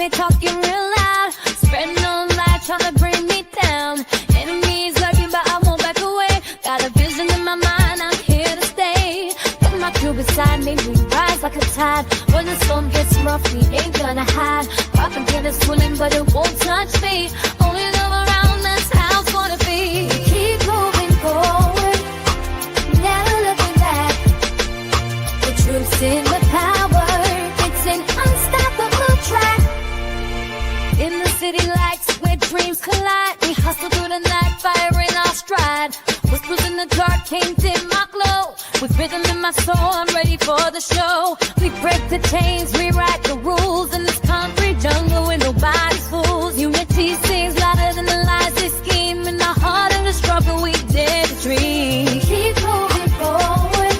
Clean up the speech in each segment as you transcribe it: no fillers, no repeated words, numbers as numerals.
they talking real loud, spreading no lie, trying to bring me down. Enemies lurking, but I won't back away. Got a vision in my mind, I'm here to stay. Put my crew beside me, we rise like a tide. When the storm gets rough, we ain't gonna hide. Rock and get us swilling, but it won't touch me. Only love around, that's how it's gonna be. Keep moving forward, never looking back. The truth's in the power, it's an unstoppable track. In the city lights where dreams collide, we hustle through the night, fire in our stride. Whispers in the dark can't dim my glow. With rhythm in my soul, I'm ready for the show. We break the chains, rewrite the rules in this concrete jungle where nobody's fools. Unity sings louder than the lies they scheme. In the heart of the struggle, we dare to dream. Keep moving forward,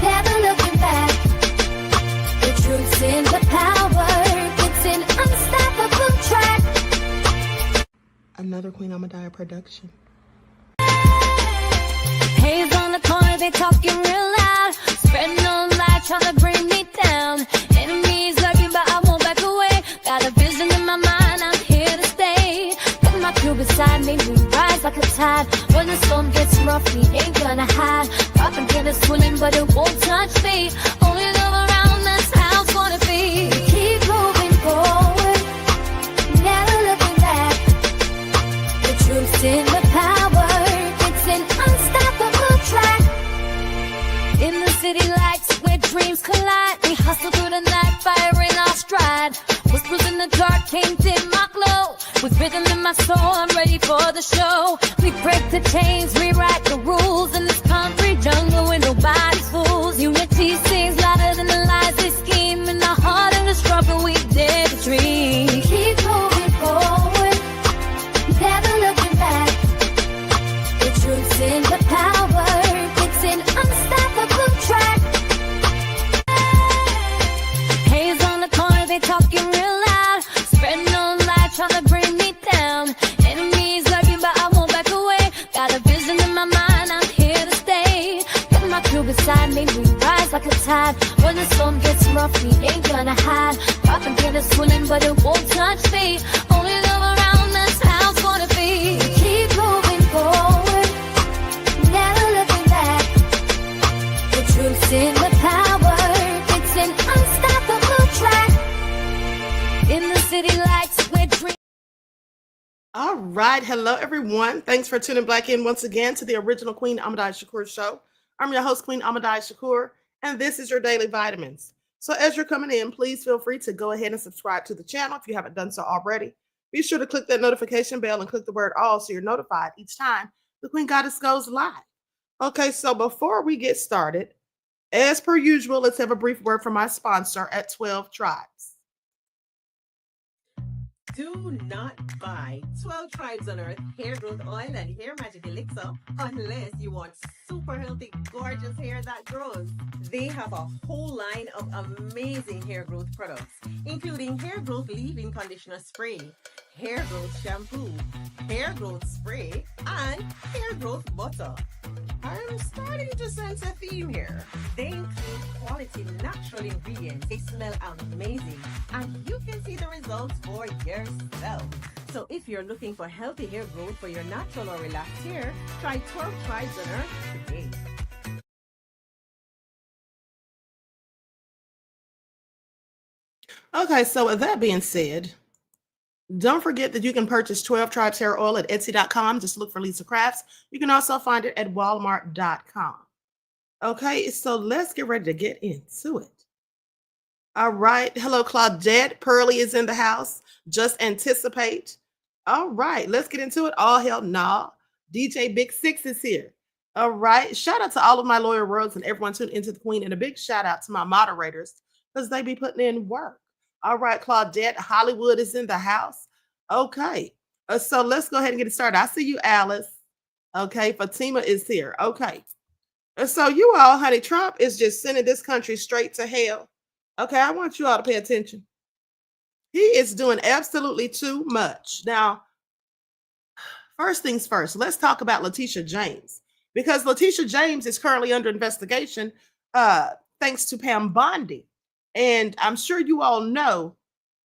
never looking back. The truth's in the power, it's an unstoppable track. Another Queen Ahmadiyyah production. Haze on the corner, they talking real loud, spreading no lie, trying to bring me down. Enemies lurking, but I won't back away. Got a vision in my mind, I'm here to stay. Put my crew beside me, we rise like a tide. When the storm gets rough, we ain't gonna hide. Rock and get us swilling, but it won't touch me. Only love around, that's how it's gonna be. Keep moving forward, never looking back. The truth's in the power, it's an unstoppable track. In the city lights where dreams collide, we hustle through the night, fire in our stride. Whispers in the dark can't dim my glow. With rhythm in my soul, I'm ready for the show. We break the chains, rewrite the rules in this concrete jungle where nobody's fools. Unity sings louder than the lies they scheme. In the heart of the struggle, we dare to dream. Keep moving forward, never looking back. The truth's in the power, it's an unstoppable track. Haze on the corner, they talking real loud, spreading no lie, trying to bring me down. Enemies lurking, but I won't back away. Got a vision in my mind, I'm here to stay. Put my crew beside me, we rise like a tide. When the storm gets rough, we ain't gonna hide. Rock and get us swilling, but it won't touch me. Only love around, that's how it's gonna be. Keep moving forward, never looking back. The truth's in the power, it's an unstoppable track. In the city lights where dreams. All right. Hello, everyone. Thanks for tuning back in once again to the original Queen Ahmadiyyah Shakur show. I'm your host, Queen Ahmadiyyah Shakur, and this is your Daily Vitamins. So as you're coming in, please feel free to go ahead and subscribe to the channel if you haven't done so already. Be sure to click that notification bell and click the word all so you're notified each time the Queen Goddess goes live. Okay, so before we get started, as per usual, let's have a brief word from my sponsor at 12 Tribes. Do not buy 12 Tribes on Earth hair growth oil and hair magic elixir unless you want super healthy, gorgeous hair that grows. They have a whole line of amazing hair growth products, including hair growth leave-in conditioner spray, hair growth shampoo, hair growth spray, and hair growth butter. I'm starting to sense a theme here. They include quality natural ingredients. They smell amazing, and you can see the results for yourself. So if you're looking for healthy hair growth for your natural or relaxed hair, try 12 Tribes on Earth today. Okay, so with that being said, don't forget that you can purchase 12 Tribes hair oil at Etsy.com. Just look for Lisa Crafts. You can also find it at Walmart.com. Okay, so let's get ready to get into it. All right. Hello, Claudette. Pearly is in the house. Just anticipate. All right, let's get into it. All hell nah. DJ Big Six is here. All right. Shout out to all of my loyal rogues and everyone tuned into the Queen, and a big shout out to my moderators because they be putting in work. All right, Claudette, Hollywood is in the house. Okay, so let's go ahead and get it started. I see you, Alice. Okay, Fatima is here. Okay, so you all, honey, Trump is just sending this country straight to hell. Okay, I want you all to pay attention. He is doing absolutely too much. Now, first things first, let's talk about Letitia James, because Letitia James is currently under investigation thanks to Pam Bondi. And I'm sure you all know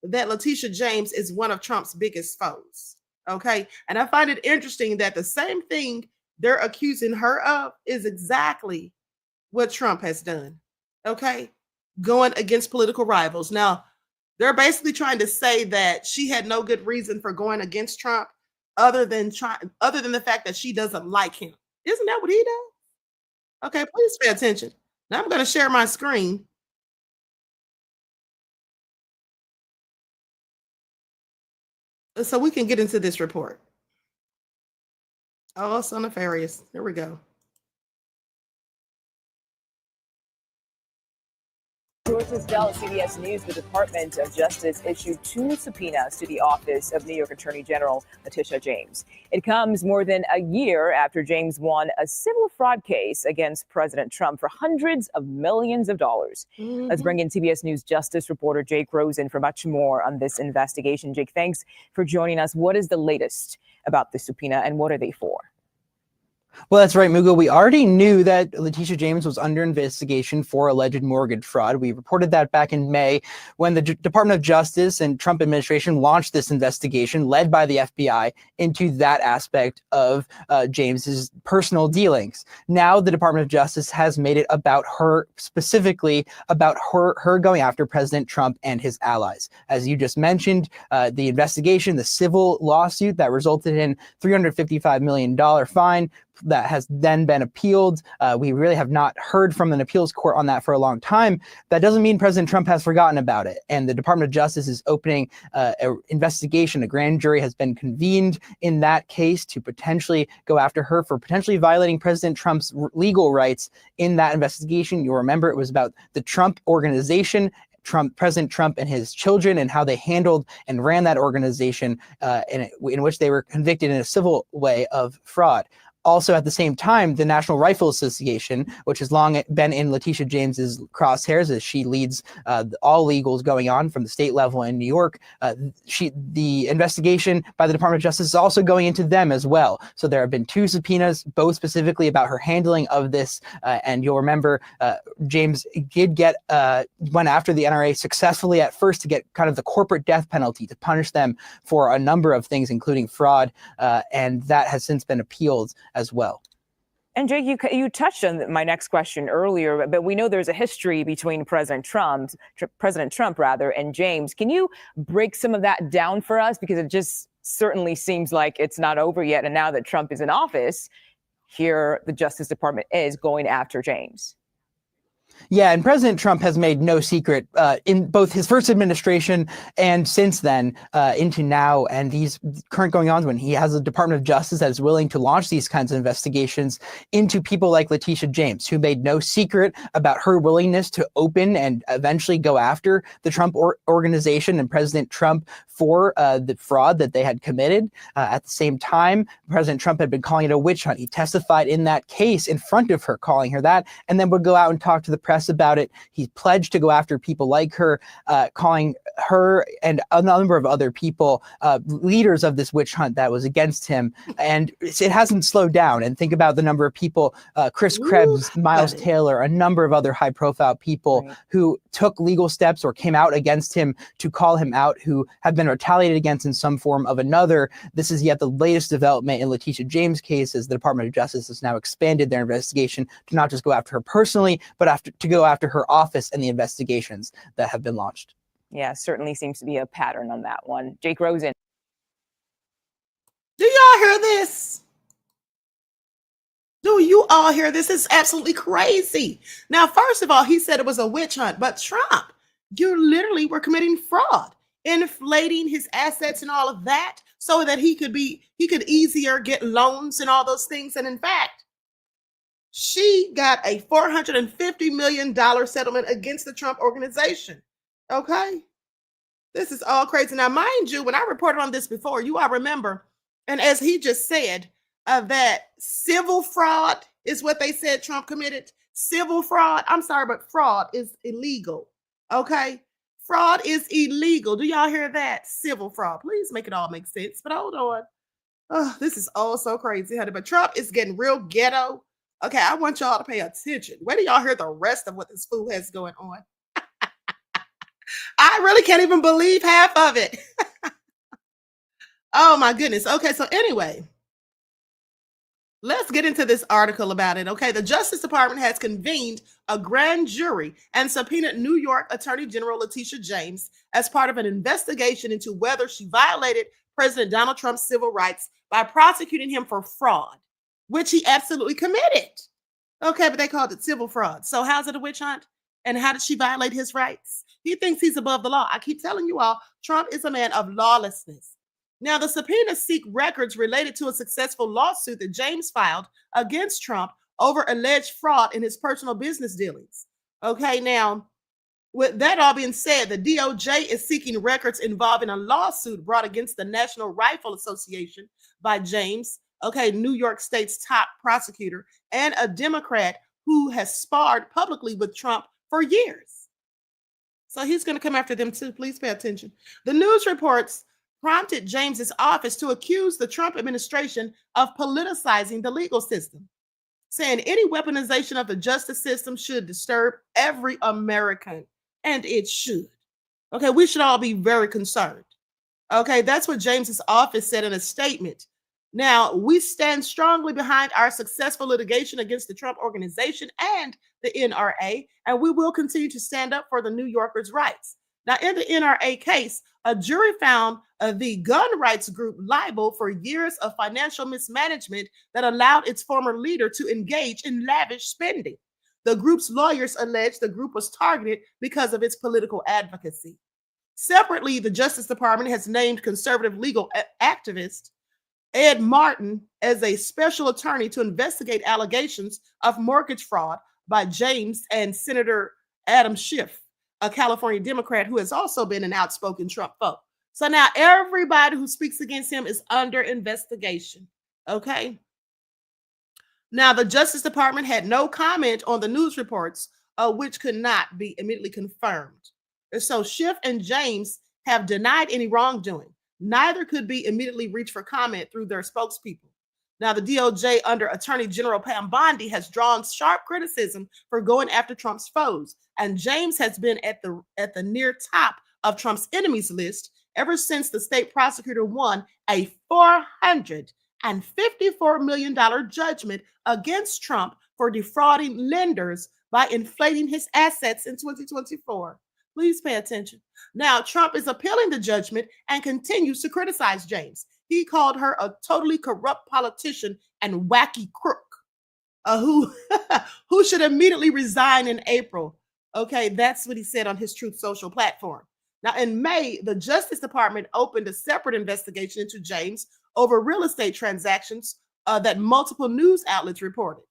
that Letitia James is one of Trump's biggest foes. Okay. And I find it interesting that the same thing they're accusing her of is exactly what Trump has done. Okay. Going against political rivals. Now, they're basically trying to say that she had no good reason for going against Trump other than the fact that she doesn't like him. Isn't that what he does? Okay, please pay attention. Now I'm going to share my screen. So we can get into this report. Oh, so nefarious. Here we go. Sources tell CBS News the Department of Justice issued 2 subpoenas to the office of New York Attorney General Letitia James. It comes more than a year after James won a civil fraud case against President Trump for hundreds of millions of dollars. Let's bring in CBS News Justice reporter Jake Rosen for much more on this investigation. Jake, thanks for joining us. What is the latest about the subpoena and what are they for? Well, that's right, Mughal. We already knew that Letitia James was under investigation for alleged mortgage fraud. We reported that back in May when the Department of Justice and Trump administration launched this investigation led by the FBI into that aspect of James's personal dealings. Now the Department of Justice has made it about her, specifically about her going after President Trump and his allies. As you just mentioned, the investigation, the civil lawsuit that resulted in $355 million fine, that has then been appealed. We really have not heard from an appeals court on that for a long time. That doesn't mean President Trump has forgotten about it. And the Department of Justice is opening an investigation. A grand jury has been convened in that case to potentially go after her for potentially violating President Trump's legal rights in that investigation. You'll remember it was about the Trump organization, President Trump and his children, and how they handled and ran that organization in which they were convicted in a civil way of fraud. Also, at the same time, the National Rifle Association, which has long been in Letitia James's crosshairs as she leads all legals going on from the state level in New York, the investigation by the Department of Justice is also going into them as well. So there have been 2 subpoenas, both specifically about her handling of this. And you'll remember James did went after the NRA successfully at first to get kind of the corporate death penalty to punish them for a number of things, including fraud. And that has since been appealed as well. And Jake, you touched on my next question earlier, but we know there's a history between President Trump, and James. Can you break some of that down for us? Because it just certainly seems like it's not over yet. And now that Trump is in office, here the Justice Department is going after James. Yeah, and President Trump has made no secret in both his first administration and since then into now, and these current going on when he has a Department of Justice that is willing to launch these kinds of investigations into people like Letitia James, who made no secret about her willingness to open and eventually go after the Trump organization and President Trump for the fraud that they had committed. At the same time, President Trump had been calling it a witch hunt. He testified in that case in front of her, calling her that, and then would go out and talk to the press about it. He pledged to go after people like her, calling her and a number of other people leaders of this witch hunt that was against him. And it hasn't slowed down. And think about the number of people, Chris Krebs, Miles Taylor, a number of other high profile people who took legal steps or came out against him to call him out, who have been retaliated against in some form of another. This is yet the latest development in Letitia James' case, as the Department of Justice has now expanded their investigation to not just go after her personally, but to go after her office and the investigations that have been launched. Yeah, certainly seems to be a pattern on that one. Jake Rosen. Do y'all hear this? Do you all hear this? It's absolutely crazy. Now, first of all, he said it was a witch hunt, but Trump, you literally were committing fraud, inflating his assets and all of that so that he could easier get loans and all those things. And in fact, she got a $450 million settlement against the Trump organization. Okay. This is all crazy. Now, mind you, when I reported on this before, you all remember, and as he just said, that civil fraud is what they said Trump committed. Civil fraud. I'm sorry, but fraud is illegal. Okay. Fraud is illegal. Do y'all hear that? Civil fraud. Please make it all make sense. But hold on. Oh, this is all so crazy, honey. But Trump is getting real ghetto. Okay, I want y'all to pay attention. Where do y'all hear the rest of what this fool has going on? I really can't even believe half of it. Oh my goodness. Okay, so anyway, let's get into this article about it. Okay, the Justice Department has convened a grand jury and subpoenaed New York Attorney General Letitia James as part of an investigation into whether she violated President Donald Trump's civil rights by prosecuting him for fraud, which he absolutely committed. Okay, but they called it civil fraud. So how's it a witch hunt? And how did she violate his rights? He thinks he's above the law. I keep telling you all, Trump is a man of lawlessness. Now, the subpoenas seek records related to a successful lawsuit that James filed against Trump over alleged fraud in his personal business dealings. Okay, now, with that all being said, the DOJ is seeking records involving a lawsuit brought against the National Rifle Association by James, okay, New York State's top prosecutor, and a Democrat who has sparred publicly with Trump for years. So he's going to come after them too. Please pay attention. The news reports prompted James's office to accuse the Trump administration of politicizing the legal system, saying any weaponization of the justice system should disturb every American, and it should. Okay, we should all be very concerned. Okay, that's what James's office said in a statement. Now, we stand strongly behind our successful litigation against the Trump organization and the NRA, and we will continue to stand up for the New Yorkers' rights. Now, in the NRA case, a jury found the gun rights group liable for years of financial mismanagement that allowed its former leader to engage in lavish spending. The group's lawyers allege the group was targeted because of its political advocacy. Separately, the Justice Department has named conservative legal activist Ed Martin as a special attorney to investigate allegations of mortgage fraud by James and Senator Adam Schiff, a California Democrat who has also been an outspoken Trump foe. So now everybody who speaks against him is under investigation. Okay. Now, the Justice Department had no comment on the news reports, which could not be immediately confirmed. So Schiff and James have denied any wrongdoing. Neither could be immediately reached for comment through their spokespeople. Now, the DOJ under Attorney General Pam Bondi has drawn sharp criticism for going after Trump's foes, and James has been at the near top of Trump's enemies list ever since the state prosecutor won a $454 million judgment against Trump for defrauding lenders by inflating his assets in 2024. Please pay attention. Now, Trump is appealing the judgment and continues to criticize James. He called her a totally corrupt politician and wacky crook who should immediately resign in April. Okay, that's what he said on his Truth Social platform. Now, in May, the Justice Department opened a separate investigation into James over real estate transactions that multiple news outlets reported.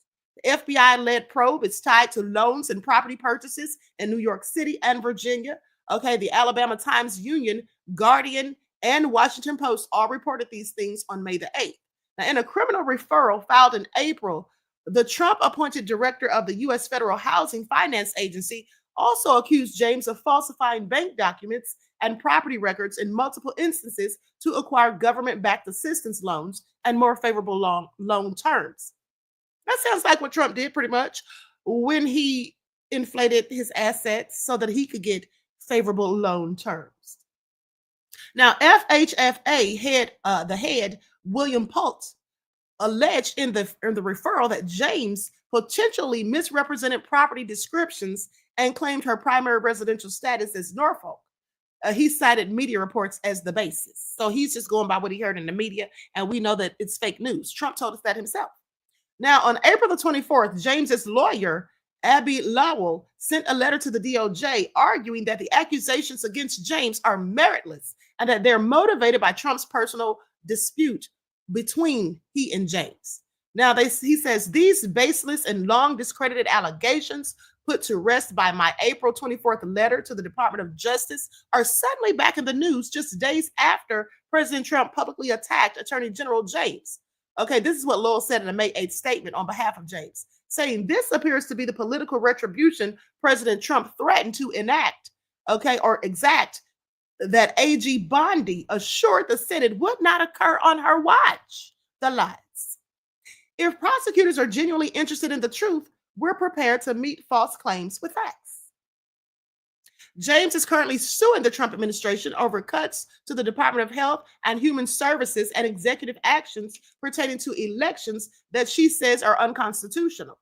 The FBI-led probe is tied to loans and property purchases in New York City and Virginia. Okay, the Alabama Times-Union, Guardian, and Washington Post all reported these things on May the 8th. Now, in a criminal referral filed in April, the Trump-appointed director of the U.S. Federal Housing Finance Agency also accused James of falsifying bank documents and property records in multiple instances to acquire government-backed assistance loans and more favorable loan terms. That sounds like what Trump did pretty much when he inflated his assets so that he could get favorable loan terms. Now, FHFA head William Pult alleged in the referral that James potentially misrepresented property descriptions and claimed her primary residential status as Norfolk. He cited media reports as the basis. So he's just going by what he heard in the media, and we know that it's fake news. Trump told us that himself. Now, on April the 24th, James's lawyer, Abby Lowell, sent a letter to the DOJ arguing that the accusations against James are meritless and that they're motivated by Trump's personal dispute between he and James. Now, he says these baseless and long discredited allegations put to rest by my April 24th letter to the Department of Justice are suddenly back in the news just days after President Trump publicly attacked Attorney General James. Okay, this is what Lowell said in a May 8th statement on behalf of James, saying this appears to be the political retribution President Trump threatened to enact, okay, or exact, that AG Bondi assured the Senate would not occur on her watch. The lies. If prosecutors are genuinely interested in the truth, we're prepared to meet false claims with facts. James is currently suing the Trump administration over cuts to the Department of Health and Human Services and executive actions pertaining to elections that she says are unconstitutional.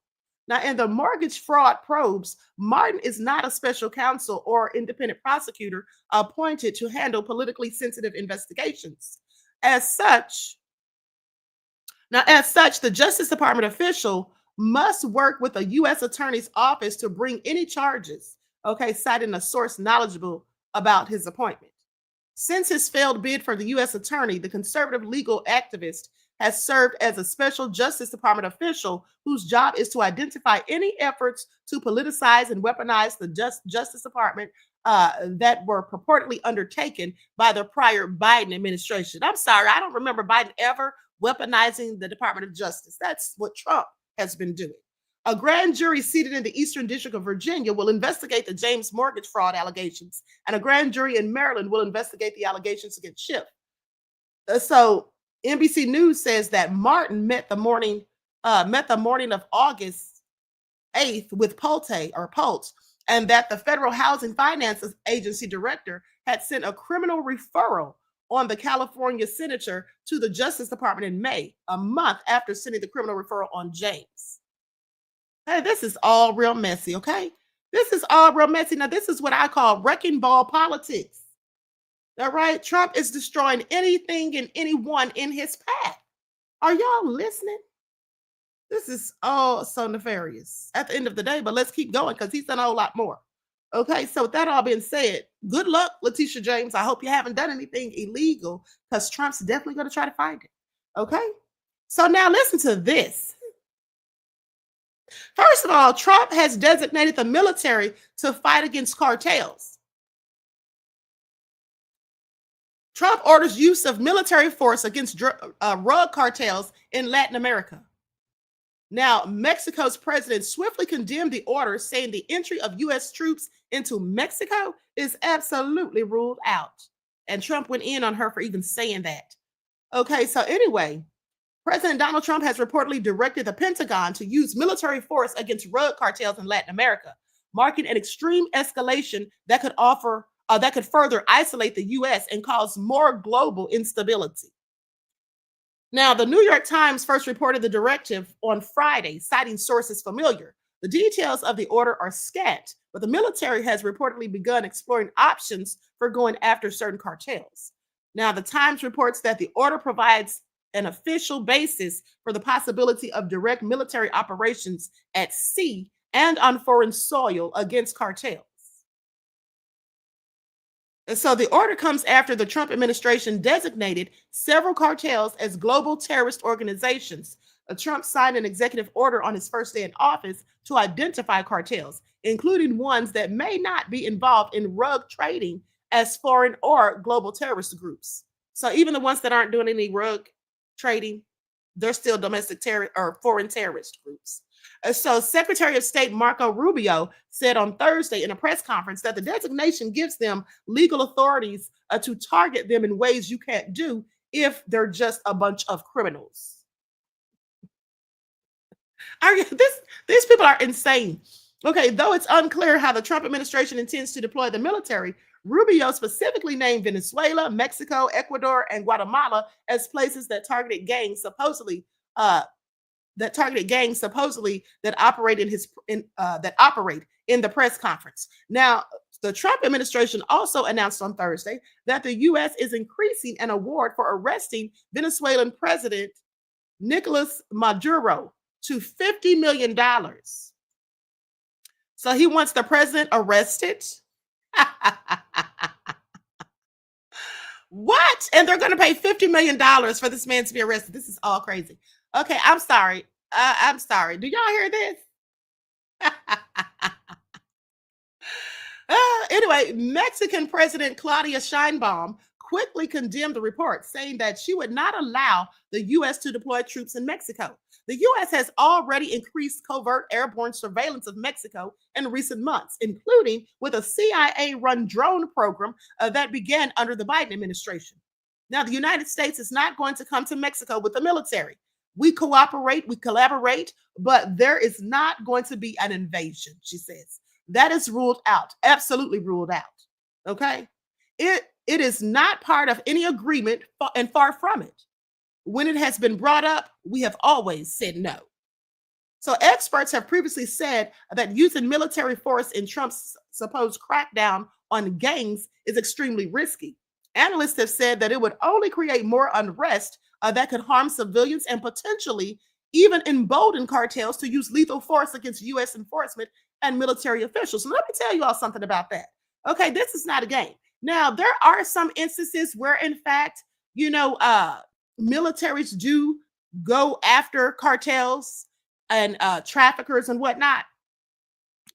Now, in the mortgage fraud probes, Martin is not a special counsel or independent prosecutor appointed to handle politically sensitive investigations. As such, the Justice Department official must work with a U.S. Attorney's Office to bring any charges, citing a source knowledgeable about his appointment. Since his failed bid for the U.S. Attorney, the conservative legal activist has served as a special Justice Department official whose job is to identify any efforts to politicize and weaponize the Justice Department that were purportedly undertaken by the prior Biden administration. I'm sorry, I don't remember Biden ever weaponizing the Department of Justice. That's what Trump has been doing. A grand jury seated in the Eastern District of Virginia will investigate the James mortgage fraud allegations, and a grand jury in Maryland will investigate the allegations against Schiff. So NBC News says that Martin met the morning of August 8th with Pulse, and that the Federal Housing Finance Agency director had sent a criminal referral on the California senator to the Justice Department in May, a month after sending the criminal referral on James. Hey, this is all real messy, okay? This is all real messy. Now, this is what I call wrecking ball politics. All right? Trump is destroying anything and anyone in his path. Are y'all listening? This is all so nefarious at the end of the day, but let's keep going because he's done a whole lot more. Okay, so with that all being said, good luck, Letitia James. I hope you haven't done anything illegal because Trump's definitely going to try to find it. Okay, so now listen to this. First of all, Trump has designated the military to fight against cartels. Trump orders use of military force against drug cartels in Latin America. Now, Mexico's president swiftly condemned the order, saying the entry of U.S. troops into Mexico is absolutely ruled out. And Trump went in on her for even saying that. Okay, so anyway, President Donald Trump has reportedly directed the Pentagon to use military force against drug cartels in Latin America, marking an extreme escalation that could further isolate the U.S. and cause more global instability. Now, the New York Times first reported the directive on Friday, citing sources familiar. The details of the order are scant, but the military has reportedly begun exploring options for going after certain cartels. Now, the Times reports that the order provides an official basis for the possibility of direct military operations at sea and on foreign soil against cartels. And so the order comes after the Trump administration designated several cartels as global terrorist organizations. Trump signed an executive order on his first day in office to identify cartels, including ones that may not be involved in rug trading as foreign or global terrorist groups. So even the ones that aren't doing any rug trading, they're still domestic terror or foreign terrorist groups. So Secretary of State Marco Rubio said on Thursday in a press conference that the designation gives them legal authorities to target them in ways you can't do if they're just a bunch of criminals. These people are insane. Okay, though it's unclear how the Trump administration intends to deploy the military, Rubio specifically named Venezuela, Mexico, Ecuador, and Guatemala as places that targeted gangs supposedly that operate in the press conference. Now, the Trump administration also announced on Thursday that the U.S. is increasing an award for arresting Venezuelan President Nicolas Maduro to $50 million. So he wants the president arrested. What? And they're going to pay $50 million for this man to be arrested. This is all crazy. Okay, I'm sorry. I'm sorry. Do y'all hear this? Anyway, Mexican President Claudia Sheinbaum quickly condemned the report, saying that she would not allow the U.S. to deploy troops in Mexico. The U.S. has already increased covert airborne surveillance of Mexico in recent months, including with a CIA-run drone program that began under the Biden administration. Now, the United States is not going to come to Mexico with the military. We cooperate, we collaborate, but there is not going to be an invasion, she says. that is ruled out, absolutely ruled out. Okay? It is not part of any agreement and far from it. When it has been brought up, we have always said no. So experts have previously said that using military force in Trump's supposed crackdown on gangs is extremely risky. Analysts have said that it would only create more unrest that could harm civilians and potentially even embolden cartels to use lethal force against U.S. enforcement and military officials. So let me tell you all something about that. Okay, this is not a game. Now, there are some instances where, in fact, militaries do go after cartels and traffickers and whatnot.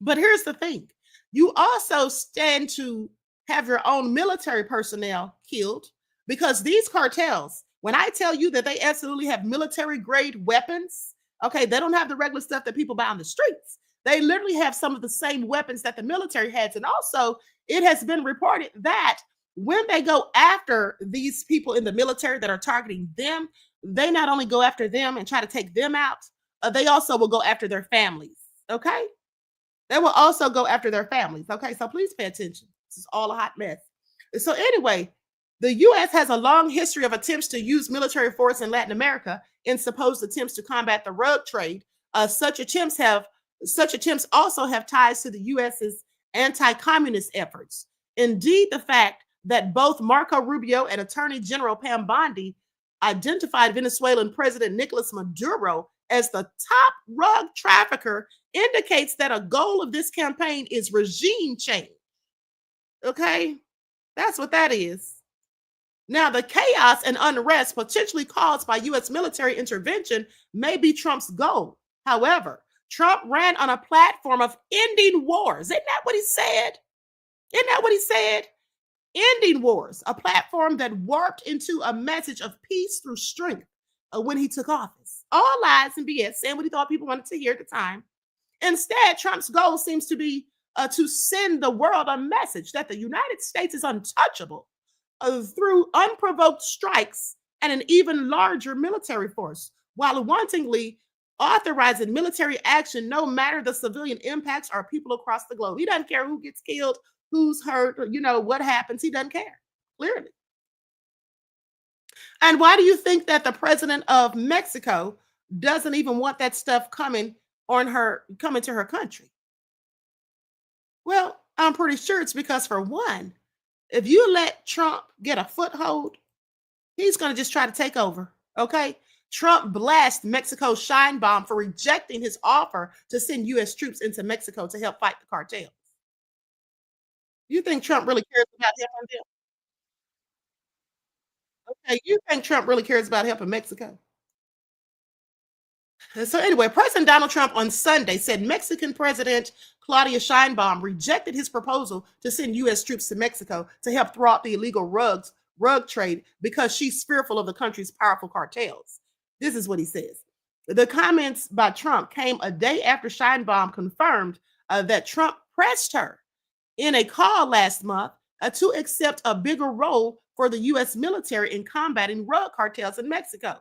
But here's the thing. You also stand to have your own military personnel killed because these cartels, when I tell you that they absolutely have military grade weapons, okay, they don't have the regular stuff that people buy on the streets. They literally have some of the same weapons that the military has. And also, it has been reported that when they go after these people in the military that are targeting them, they not only go after them and try to take them out, they also will go after their families. Okay? They will also go after their families. Okay? So please pay attention. This is all a hot mess. So anyway, the U.S. has a long history of attempts to use military force in Latin America in supposed attempts to combat the drug trade. Such attempts also have ties to the U.S.'s anti-communist efforts. Indeed, the fact that both Marco Rubio and Attorney General Pam Bondi identified Venezuelan President Nicolas Maduro as the top drug trafficker indicates that a goal of this campaign is regime change. Okay? That's what that is. Now, the chaos and unrest potentially caused by U.S. military intervention may be Trump's goal. However, Trump ran on a platform of ending wars. Isn't that what he said? Isn't that what he said? Ending wars, a platform that warped into a message of peace through strength when he took office. All lies and BS, saying what he thought people wanted to hear at the time. Instead, Trump's goal seems to be to send the world a message that the United States is untouchable through unprovoked strikes and an even larger military force, while wantonly authorizing military action no matter the civilian impacts or people across the globe. He doesn't care who gets killed, who's hurt, or, what happens. He doesn't care, clearly. And why do you think that the president of Mexico doesn't even want that stuff coming to her country? Well, I'm pretty sure it's because, for one, if you let Trump get a foothold, he's going to just try to take over, okay? Trump blasts Mexico's Shine Bomb for rejecting his offer to send U.S. troops into Mexico to help fight the cartels. You think Trump really cares about helping them? Okay, you think Trump really cares about helping Mexico? So anyway, President Donald Trump on Sunday said Mexican President Claudia Sheinbaum rejected his proposal to send U.S. troops to Mexico to help thwart the illegal rug trade because she's fearful of the country's powerful cartels. This is what he says. The comments by Trump came a day after Sheinbaum confirmed that Trump pressed her in a call last month to accept a bigger role for the U.S. military in combating drug cartels in Mexico.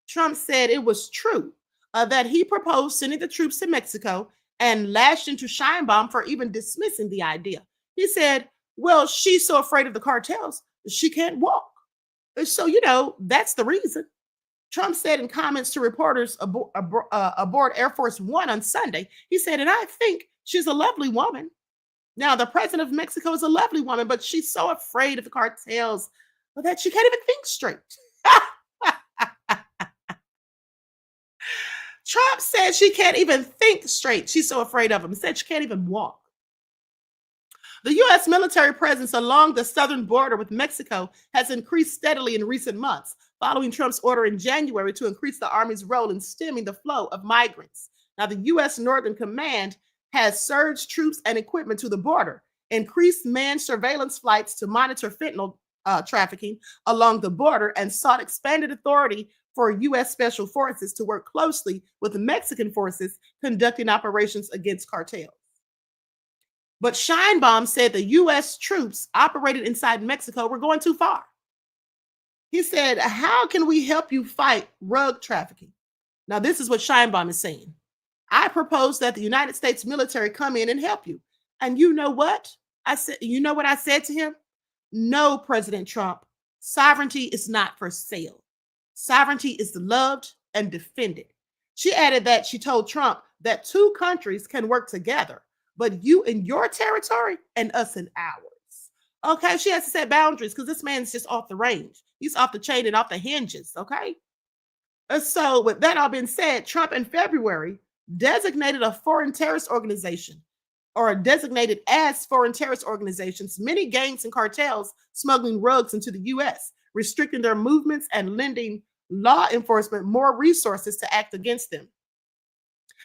Trump said it was true that he proposed sending the troops to Mexico and lashed into Sheinbaum for even dismissing the idea. He said, well, she's so afraid of the cartels, she can't walk. So, that's the reason. Trump said in comments to reporters aboard Air Force One on Sunday, he said, and I think she's a lovely woman. Now, the president of Mexico is a lovely woman, but she's so afraid of the cartels that she can't even think straight. Trump said she can't even think straight. She's so afraid of him. He said she can't even walk. The U.S. military presence along the southern border with Mexico has increased steadily in recent months, following Trump's order in January to increase the Army's role in stemming the flow of migrants. Now, the U.S. Northern Command has surged troops and equipment to the border, increased manned surveillance flights to monitor fentanyl trafficking along the border, and sought expanded authority for U.S. Special Forces to work closely with the Mexican forces conducting operations against cartels. But Sheinbaum said the U.S. troops operated inside Mexico were going too far. He said, how can we help you fight drug trafficking? Now, this is what Sheinbaum is saying. I propose that the United States military come in and help you. And you know what? I said, you know what I said to him? No, President Trump, sovereignty is not for sale. Sovereignty is loved and defended. She added that she told Trump that two countries can work together, but you in your territory and us in ours. Okay, she has to set boundaries because this man's just off the range. He's off the chain and off the hinges. Okay. So, with that all being said, Trump in February designated a foreign terrorist organization or designated as foreign terrorist organizations many gangs and cartels smuggling drugs into the U.S., restricting their movements and lending law enforcement more resources to act against them.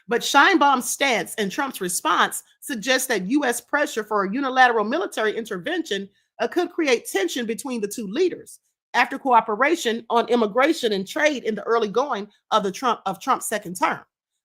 But Sheinbaum's stance and Trump's response suggests that U.S. pressure for a unilateral military intervention could create tension between the two leaders after cooperation on immigration and trade in the early going of Trump's second term.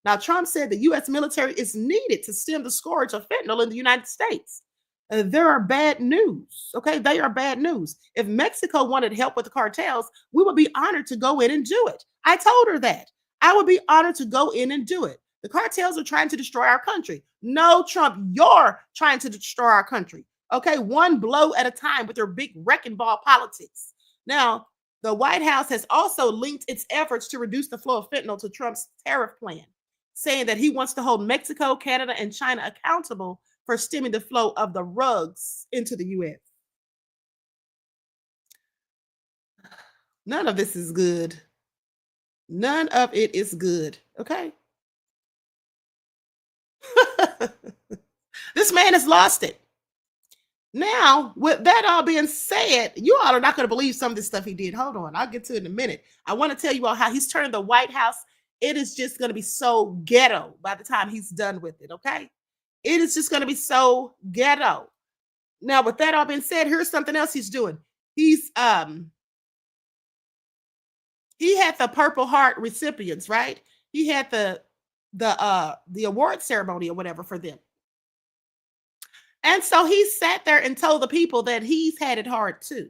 Now, Trump said the U.S. military is needed to stem the scourge of fentanyl in the United States. There are bad news. Okay, they are bad news. If Mexico wanted help with the cartels, we would be honored to go in and do it. I told her that. I would be honored to go in and do it. The cartels are trying to destroy our country. No, Trump, you're trying to destroy our country. Okay, one blow at a time with your big wrecking ball politics. Now, the White House has also linked its efforts to reduce the flow of fentanyl to Trump's tariff plan, saying that he wants to hold Mexico, Canada, and China accountable for stemming the flow of the drugs into the U.S. None of this is good. None of it is good. Okay. This man has lost it. Now, with that all being said, you all are not going to believe some of the stuff he did. Hold on. I'll get to it in a minute. I want to tell you all how he's turned the White House. It is just going to be so ghetto by the time he's done with it. Okay. It is just going to be so ghetto. Now, with that all being said, here's something else he's doing. He had the Purple Heart recipients, right? He had the award ceremony or whatever for them. And so he sat there and told the people that he's had it hard too.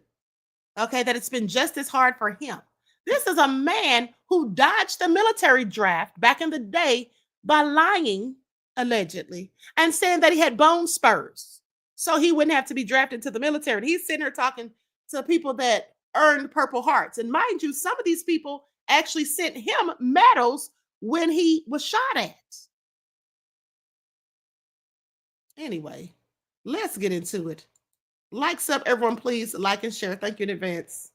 Okay, that it's been just as hard for him. This is a man who dodged the military draft back in the day by lying, allegedly, and saying that he had bone spurs, so he wouldn't have to be drafted to the military. And he's sitting there talking to people that earned Purple Hearts. And mind you, some of these people actually sent him medals when he was shot at. Anyway, let's get into it. Likes up, everyone, please like and share. Thank you in advance.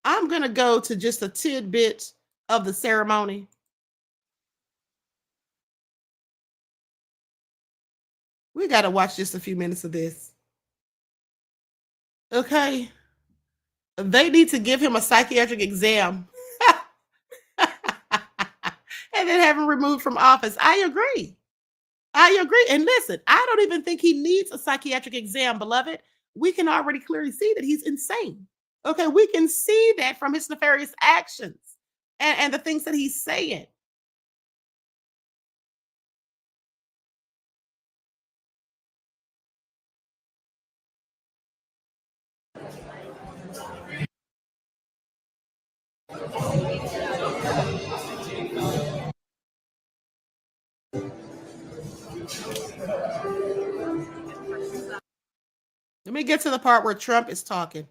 I'm going to go to just a tidbit of the ceremony. We got to watch just a few minutes of this. Okay. They need to give him a psychiatric exam and then have him removed from office. I agree. And listen, I don't even think he needs a psychiatric exam, beloved. We can already clearly see that he's insane. Okay, we can see that from his nefarious actions and the things that he's saying. Let me get to the part where Trump is talking.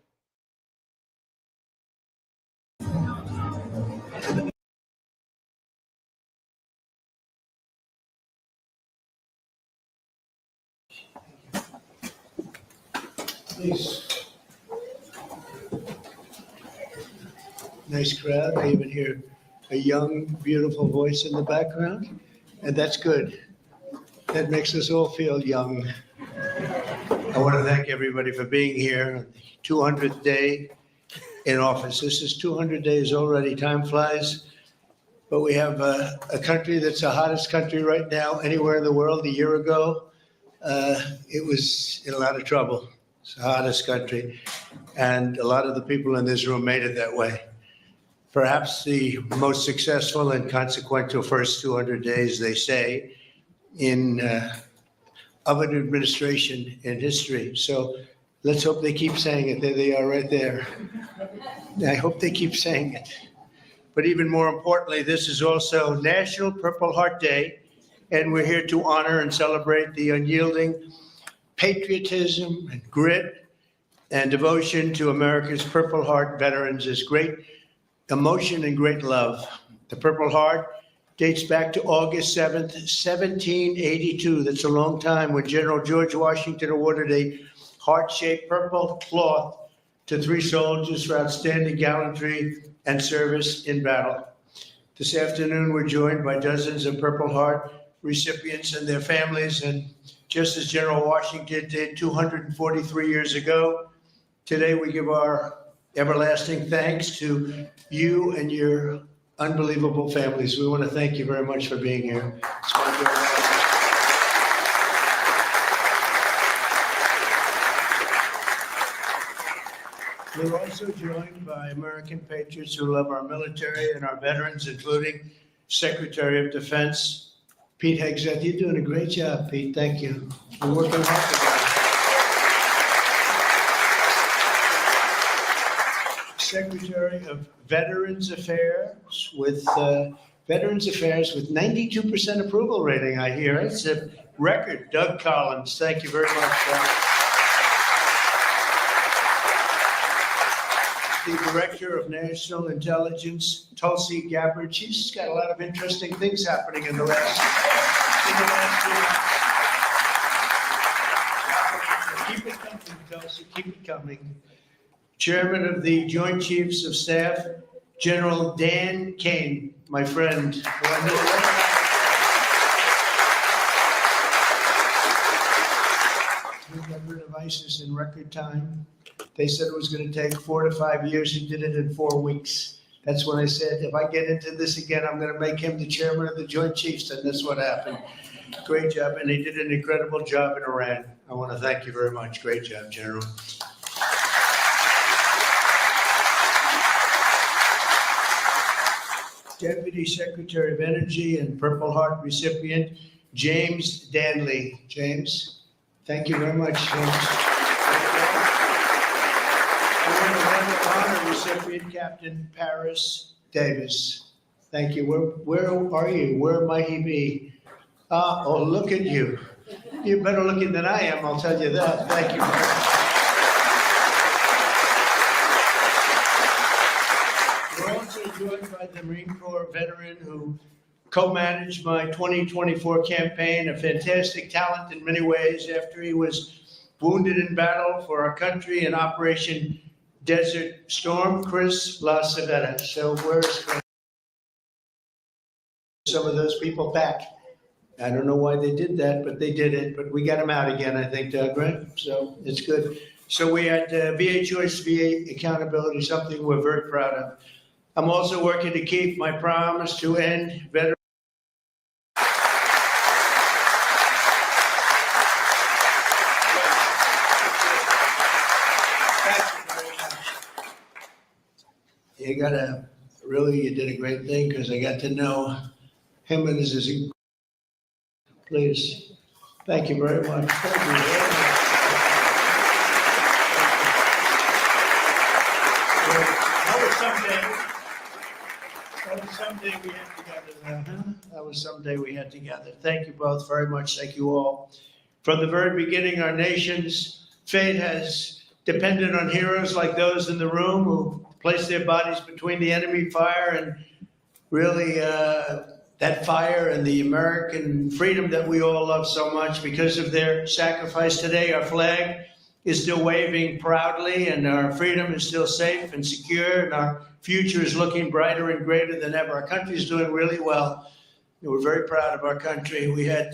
Please. Nice crowd. I even hear a young, beautiful voice in the background, and that's good. That makes us all feel young. I want to thank everybody for being here. 200th day in office. This is 200 days already. Time flies. But we have a country that's the hottest country right now anywhere in the world. A year ago, it was in a lot of trouble. It's the hottest country. And a lot of the people in this room made it that way. Perhaps the most successful and consequential first 200 days, they say, of an administration in history. So let's hope they keep saying it. There they are right there. I hope they keep saying it. But even more importantly, this is also National Purple Heart Day. and we're here to honor and celebrate the unyielding patriotism and grit and devotion to America's Purple Heart veterans. Is great emotion and great love. The Purple Heart dates back to August 7th, 1782. That's a long time, when General George Washington awarded a heart-shaped purple cloth to 3 soldiers for outstanding gallantry and service in battle. This afternoon, we're joined by dozens of Purple Heart recipients and their families, and just as General Washington did 243 years ago, today we give our everlasting thanks to you and your unbelievable families. We want to thank you very much for being here. It's wonderful. We're also joined by American patriots who love our military and our veterans, including Secretary of Defense Pete Hegseth. You're doing a great job, Pete. Thank you. We're working hard together. Secretary of Veterans Affairs with 92% approval rating, I hear. It's a record. Doug Collins, thank you very much, Doug. The Director of National Intelligence, Tulsi Gabbard. She's got a lot of interesting things happening in the last year. Keep it coming, Tulsi, keep it coming. Chairman of the Joint Chiefs of Staff, General Dan Kane, my friend. He got rid of ISIS in record time. They said it was going to take 4 to 5 years. He did it in 4 weeks. That's when I said, if I get into this again, I'm going to make him the chairman of the Joint Chiefs, and that's what happened. Great job, and he did an incredible job in Iran. I want to thank you very much. Great job, General. Deputy Secretary of Energy and Purple Heart recipient, James Danley. James, thank you very much, James. Honor recipient, Captain Paris Davis. Thank you. Where are you? Where might he be? Oh, look at you. You're better looking than I am, I'll tell you that. Thank you. We're also joined by the Marine Corps veteran who co-managed my 2024 campaign, a fantastic talent in many ways after he was wounded in battle for our country in Operation Desert Storm, Chris LaCivetta. So where's Chris? Some of those people back. I don't know why they did that, but they did it. But we got them out again, I think, Doug, right? So it's good. So we had VA choice, VA accountability, something we're very proud of. I'm also working to keep my promise to end veteran. You did a great thing, because I got to know him and his, please. Thank you very much. Thank you very much. That was someday we had together. That was someday we had together. Thank you both very much. Thank you all. From the very beginning, our nation's fate has depended on heroes like those in the room who placed their bodies between the enemy fire and really that fire and the American freedom that we all love so much. Because of their sacrifice today, our flag is still waving proudly, and our freedom is still safe and secure, and our future is looking brighter and greater than ever. Our country is doing really well. We're very proud of our country. We had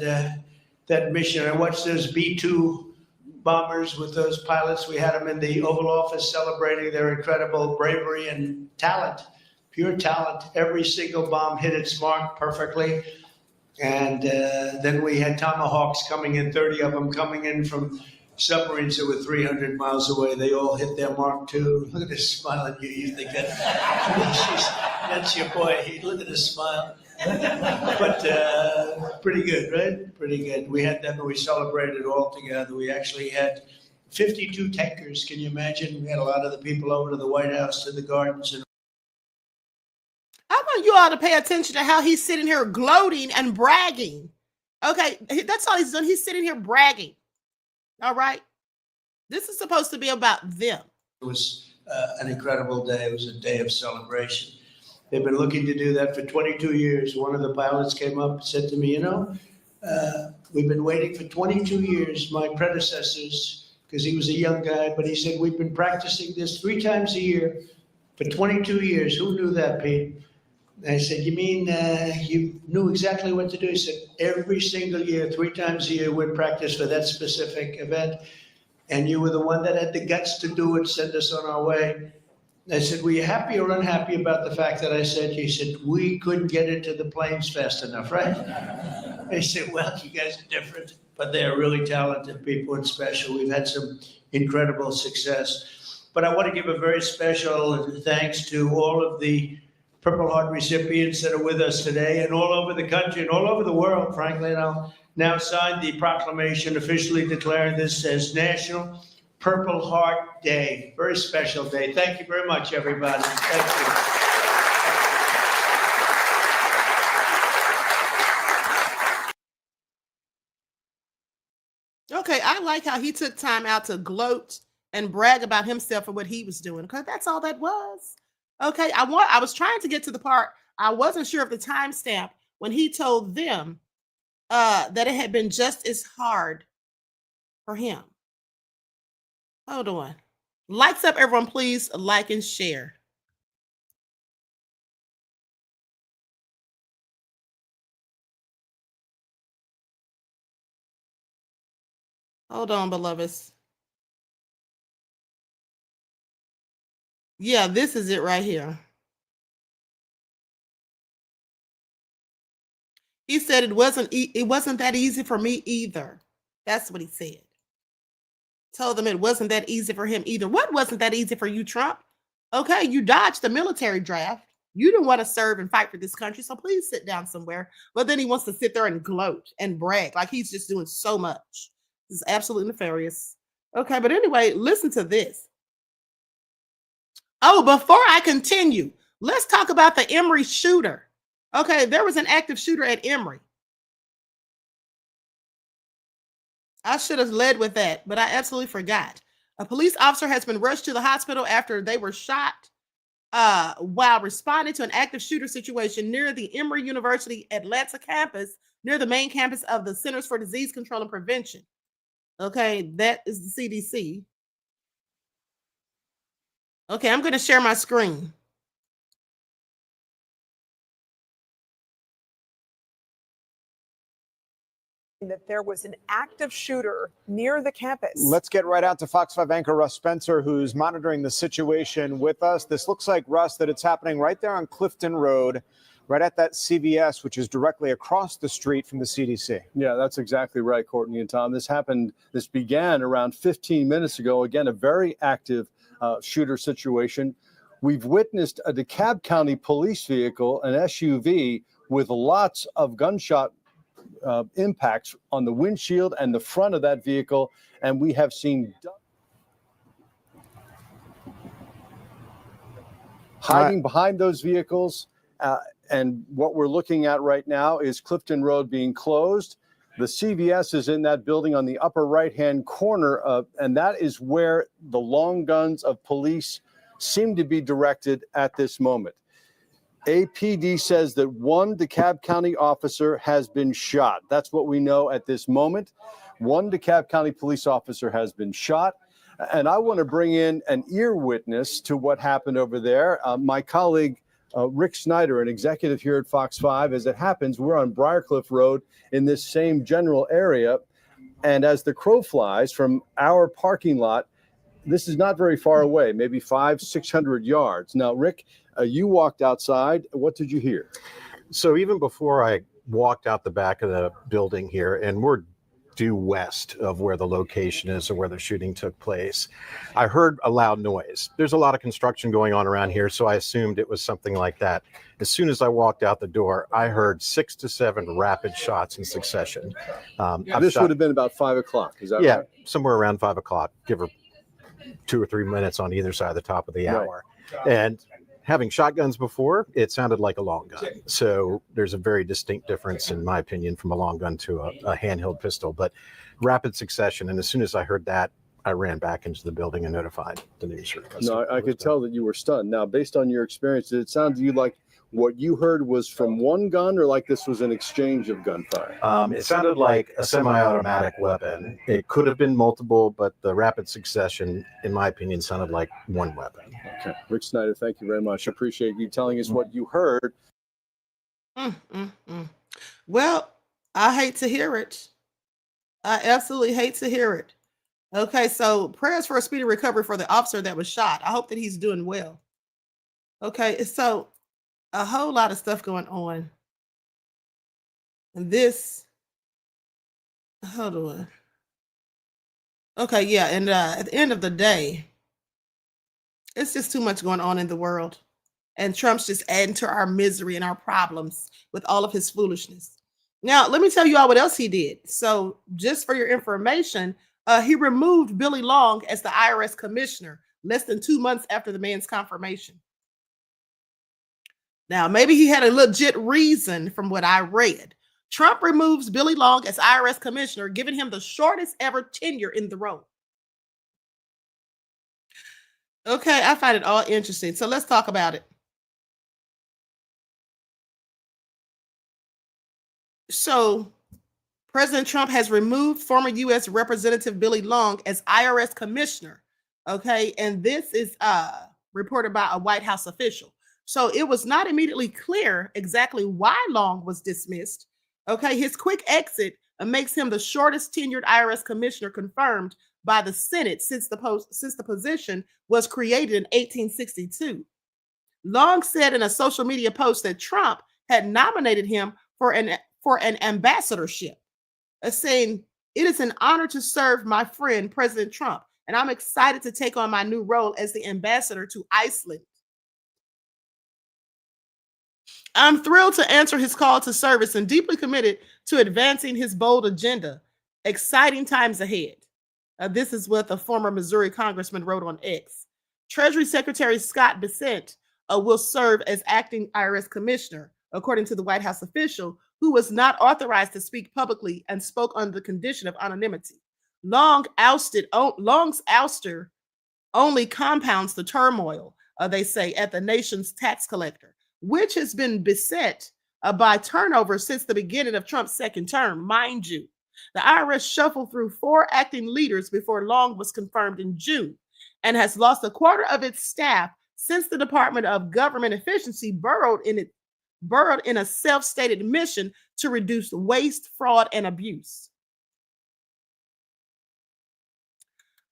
that mission. I watched those B-2 bombers with those pilots. We had them in the Oval Office celebrating their incredible bravery and talent, pure talent. Every single bomb hit its mark perfectly. And then we had Tomahawks coming in, 30 of them coming in from submarines that were 300 miles away. They all hit their mark too. Look at this smile at you. You think that's your boy. Look at this smile. But pretty good, right? Pretty good. We had them and we celebrated all together. We actually had 52 tankers. Can you imagine? We had a lot of the people over to the White House, to the gardens. And I want you all to pay attention to how he's sitting here gloating and bragging Okay, that's all he's doing. He's sitting here bragging. All right. This is supposed to be about them. It was an incredible day. It was a day of celebration. They've been looking to do that for 22 years. One of the pilots came up and said to me, we've been waiting for 22 years, my predecessors, because he was a young guy, but he said, we've been practicing this 3 times a year for 22 years. Who knew that, Pete? And I said, you mean you knew exactly what to do? He said, every single year, 3 times a year, we'd practice for that specific event. And you were the one that had the guts to do it, send us on our way. I said, were you happy or unhappy about the fact that I said, he said, we couldn't get into the planes fast enough, right? I said, well, you guys are different, but they're really talented people and special. We've had some incredible success. But I want to give a very special thanks to all of the Purple Heart recipients that are with us today and all over the country and all over the world, frankly. And I'll now sign the proclamation officially declaring this as National Purple Heart Day. Very special day. Thank you very much, everybody. Thank you. Okay, I like how he took time out to gloat and brag about himself and what he was doing, because that's all that was. Okay, I was trying to get to the part, I wasn't sure of the timestamp when he told them that it had been just as hard for him. Hold on. Lights up, everyone, please like and share. Hold on, beloveds. Yeah, this is it right here. He said it wasn't that easy for me either. That's what he said. Told them it wasn't that easy for him either. What wasn't that easy for you, Trump? Okay, you dodged the military draft. You didn't want to serve and fight for this country, so please sit down somewhere. But then he wants to sit there and gloat and brag like he's just doing so much. This is absolutely nefarious. Okay, but anyway, listen to this. Oh, before I continue, let's talk about the Emory shooter. Okay, there was an active shooter at Emory. I should have led with that, but I absolutely forgot. A police officer has been rushed to the hospital after they were shot while responding to an active shooter situation near the Emory University Atlanta campus, near the main campus of the Centers for Disease Control and Prevention. Okay, that is the CDC. Okay, I'm going to share my screen. That there was an active shooter near the campus. Let's get right out to Fox 5 anchor Russ Spencer, who's monitoring the situation with us. This looks like, Russ, that it's happening right there on Clifton Road, right at that CVS, which is directly across the street from the CDC. Yeah, that's exactly right, Courtney and Tom. This began around 15 minutes ago. Again, a very active shooter situation. We've witnessed a DeKalb County police vehicle, an SUV, with lots of gunshot impacts on the windshield and the front of that vehicle, and we have seen hiding behind those vehicles. And what we're looking at right now is Clifton Road being closed. The CVS is in that building on the upper right-hand corner and that is where the long guns of police seem to be directed at this moment. APD says that one DeKalb County officer has been shot. That's what we know at this moment. One DeKalb County police officer has been shot. And I want to bring in an ear witness to what happened over there. My colleague, Rick Snyder, an executive here at Fox 5. As it happens, we're on Briarcliff Road in this same general area. And as the crow flies from our parking lot, this is not very far away, maybe 500-600 yards. Now, Rick, you walked outside. What did you hear? So even before I walked out the back of the building here, and we're due west of where the location is or where the shooting took place, I heard a loud noise. There's a lot of construction going on around here, so I assumed it was something like that. As soon as I walked out the door, I heard 6 to 7 rapid shots in succession. This would have been about 5 o'clock. Is that right? Yeah, somewhere around 5 o'clock, give her 2 or 3 minutes on either side of the top of the hour. And having shotguns before, it sounded like a long gun. So there's a very distinct difference, in my opinion, from a long gun to a handheld pistol. But rapid succession, and as soon as I heard that, I ran back into the building and notified the news. No, I could tell that you were stunned. Now, based on your experience, did it sound to you like what you heard was from one gun, or like this was an exchange of gunfire? It sounded like a semi-automatic weapon. It could have been multiple, but the rapid succession, in my opinion, sounded like one weapon. Okay. Rick Snyder, thank you very much. Appreciate you telling us what you heard. Well, I hate to hear it. I absolutely hate to hear it. Okay, so prayers for a speedy recovery for the officer that was shot. I hope that he's doing well. Okay, so a whole lot of stuff going on. And this, hold on. Okay, yeah, and at the end of the day, it's just too much going on in the world. And Trump's just adding to our misery and our problems with all of his foolishness. Now, let me tell you all what else he did. So just for your information, he removed Billy Long as the IRS commissioner less than 2 months after the man's confirmation. Now, maybe he had a legit reason from what I read. Trump removes Billy Long as IRS commissioner, giving him the shortest ever tenure in the role. Okay, I find it all interesting. So let's talk about it. So President Trump has removed former U.S. Representative Billy Long as IRS commissioner. Okay, and this is reported by a White House official. So it was not immediately clear exactly why Long was dismissed. Okay, his quick exit makes him the shortest tenured IRS commissioner confirmed by the Senate since the position was created in 1862. Long said in a social media post that Trump had nominated him for an ambassadorship, saying, "It is an honor to serve my friend President Trump, and I'm excited to take on my new role as the ambassador to Iceland. I'm thrilled to answer his call to service and deeply committed to advancing his bold agenda. Exciting times ahead." This is what the former Missouri congressman wrote on X. Treasury Secretary Scott Bessent will serve as acting IRS commissioner, according to the White House official, who was not authorized to speak publicly and spoke under the condition of anonymity. Long's ouster only compounds the turmoil, they say, at the nation's tax collector, which has been beset by turnover since the beginning of Trump's second term, mind you. The IRS shuffled through 4 acting leaders before Long was confirmed in June and has lost a quarter of its staff since the Department of Government Efficiency burrowed in a self-stated mission to reduce waste, fraud, and abuse.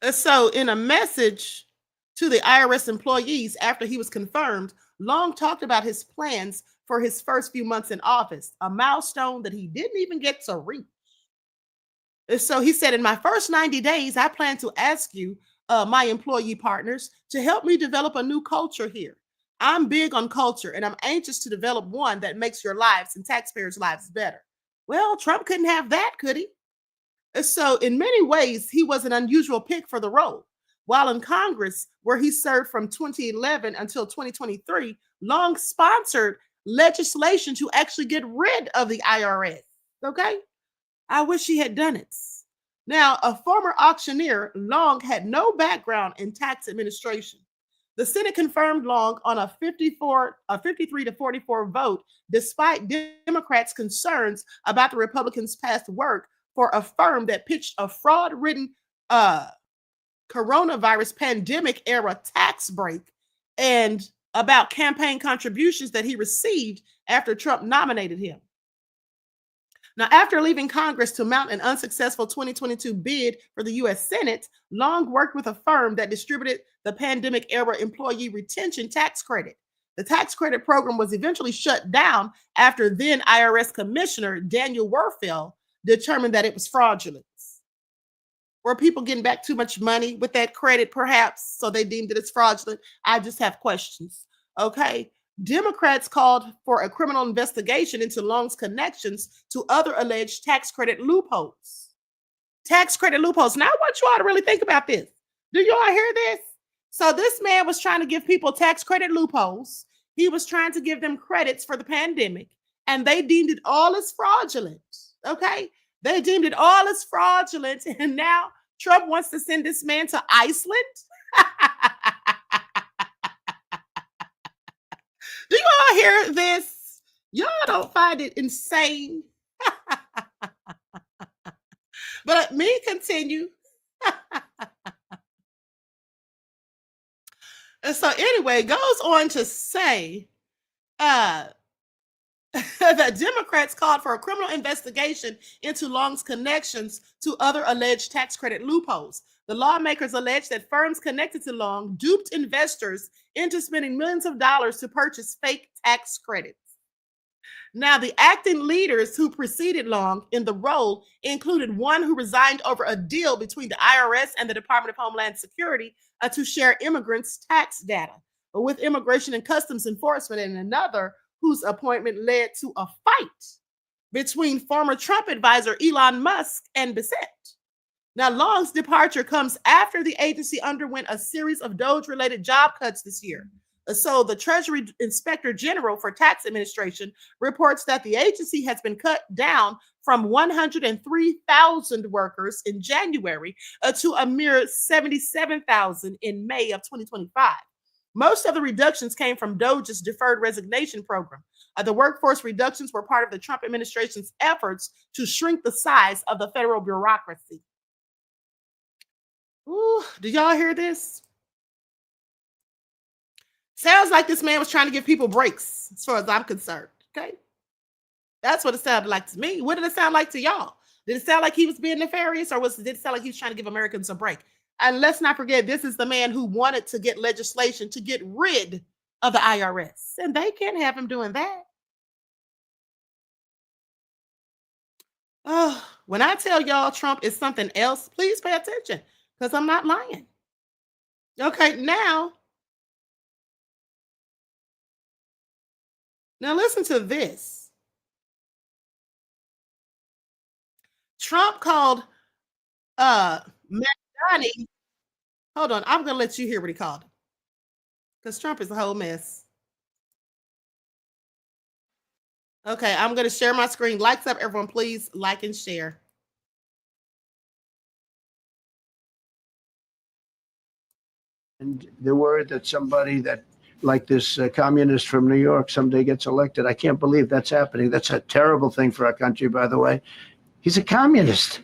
So in a message to the IRS employees after he was confirmed, Long talked about his plans for his first few months in office, a milestone that he didn't even get to reach. So he said, "In my first 90 days, I plan to ask you, my employee partners, to help me develop a new culture here. I'm big on culture, and I'm anxious to develop one that makes your lives and taxpayers' lives better." Well, Trump couldn't have that, could he? So in many ways, he was an unusual pick for the role. While in Congress, where he served from 2011 until 2023, Long sponsored legislation to actually get rid of the IRS. Okay? I wish he had done it. Now, a former auctioneer, Long had no background in tax administration. The Senate confirmed Long on a 53 to 44 vote, despite Democrats' concerns about the Republicans' past work for a firm that pitched a fraud-ridden coronavirus pandemic-era tax break and about campaign contributions that he received after Trump nominated him. Now, after leaving Congress to mount an unsuccessful 2022 bid for the U.S. Senate, Long worked with a firm that distributed the pandemic-era employee retention tax credit. The tax credit program was eventually shut down after then IRS Commissioner Daniel Werfel determined that it was fraudulent. Were people getting back too much money with that credit, perhaps, so they deemed it as fraudulent? I just have questions. Okay. Democrats called for a criminal investigation into Long's connections to other alleged tax credit loopholes. Tax credit loopholes. Now, I want you all to really think about this. Do you all hear this? So this man was trying to give people tax credit loopholes. He was trying to give them credits for the pandemic, and they deemed it all as fraudulent. Okay? They deemed it all as fraudulent, and now Trump wants to send this man to Iceland. Do you all hear this? Y'all don't find it insane? But let me continue. And so anyway, it goes on to say that Democrats called for a criminal investigation into Long's connections to other alleged tax credit loopholes. The lawmakers alleged that firms connected to Long duped investors into spending millions of dollars to purchase fake tax credits. Now, the acting leaders who preceded Long in the role included one who resigned over a deal between the IRS and the Department of Homeland Security to share immigrants' tax data with Immigration and Customs Enforcement, and another whose appointment led to a fight between former Trump advisor Elon Musk and Bissett. Now, Long's departure comes after the agency underwent a series of DOGE-related job cuts this year. So the Treasury Inspector General for Tax Administration reports that the agency has been cut down from 103,000 workers in January to a mere 77,000 in May of 2025. Most of the reductions came from DOGE's deferred resignation program. The workforce reductions were part of the Trump administration's efforts to shrink the size of the federal bureaucracy. Ooh, do y'all hear this? Sounds like this man was trying to give people breaks, as far as I'm concerned. Okay. That's what it sounded like to me. What did it sound like to y'all? Did it sound like he was being nefarious, or did it sound like he was trying to give Americans a break? And let's not forget, this is the man who wanted to get legislation to get rid of the IRS. And they can't have him doing that. Oh, when I tell y'all Trump is something else, please pay attention, because I'm not lying. Okay, now listen to this. Trump called Madani. Hold on, I'm going to let you hear what he called him, because Trump is a whole mess. Okay, I'm going to share my screen. Lights up, everyone. Please like and share. And the word that somebody that, like this communist from New York, someday gets elected. I can't believe that's happening. That's a terrible thing for our country, by the way. He's a communist.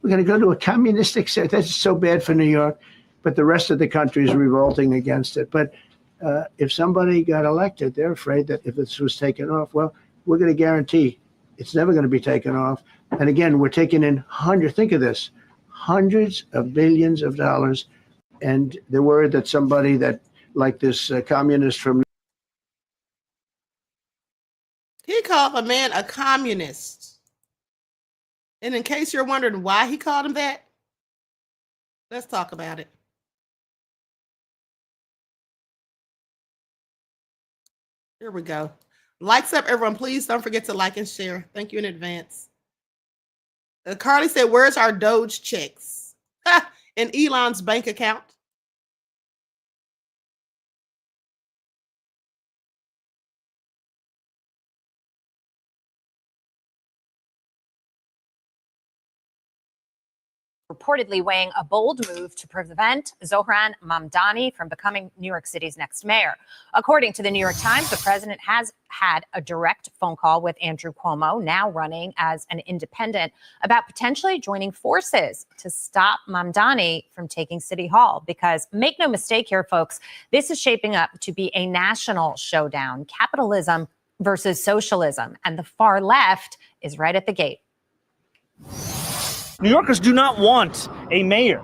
We're going to go to a communistic state. That's so bad for New York, but the rest of the country is revolting against it. But if somebody got elected, they're afraid that if this was taken off, well, we're going to guarantee it's never going to be taken off. And again, we're taking in think of this, hundreds of billions of dollars. And the word that somebody that, like this communist from. He called a man a communist. And in case you're wondering why he called him that, let's talk about it. Here we go. Lights up, everyone. Please don't forget to like and share. Thank you in advance. Carly said, where's our Doge checks? In Elon's bank account. Reportedly weighing a bold move to prevent Zohran Mamdani from becoming New York City's next mayor. According to the New York Times, the president has had a direct phone call with Andrew Cuomo, now running as an independent, about potentially joining forces to stop Mamdani from taking City Hall. Because make no mistake here, folks, this is shaping up to be a national showdown, capitalism versus socialism, and the far left is right at the gate. New Yorkers do not want a mayor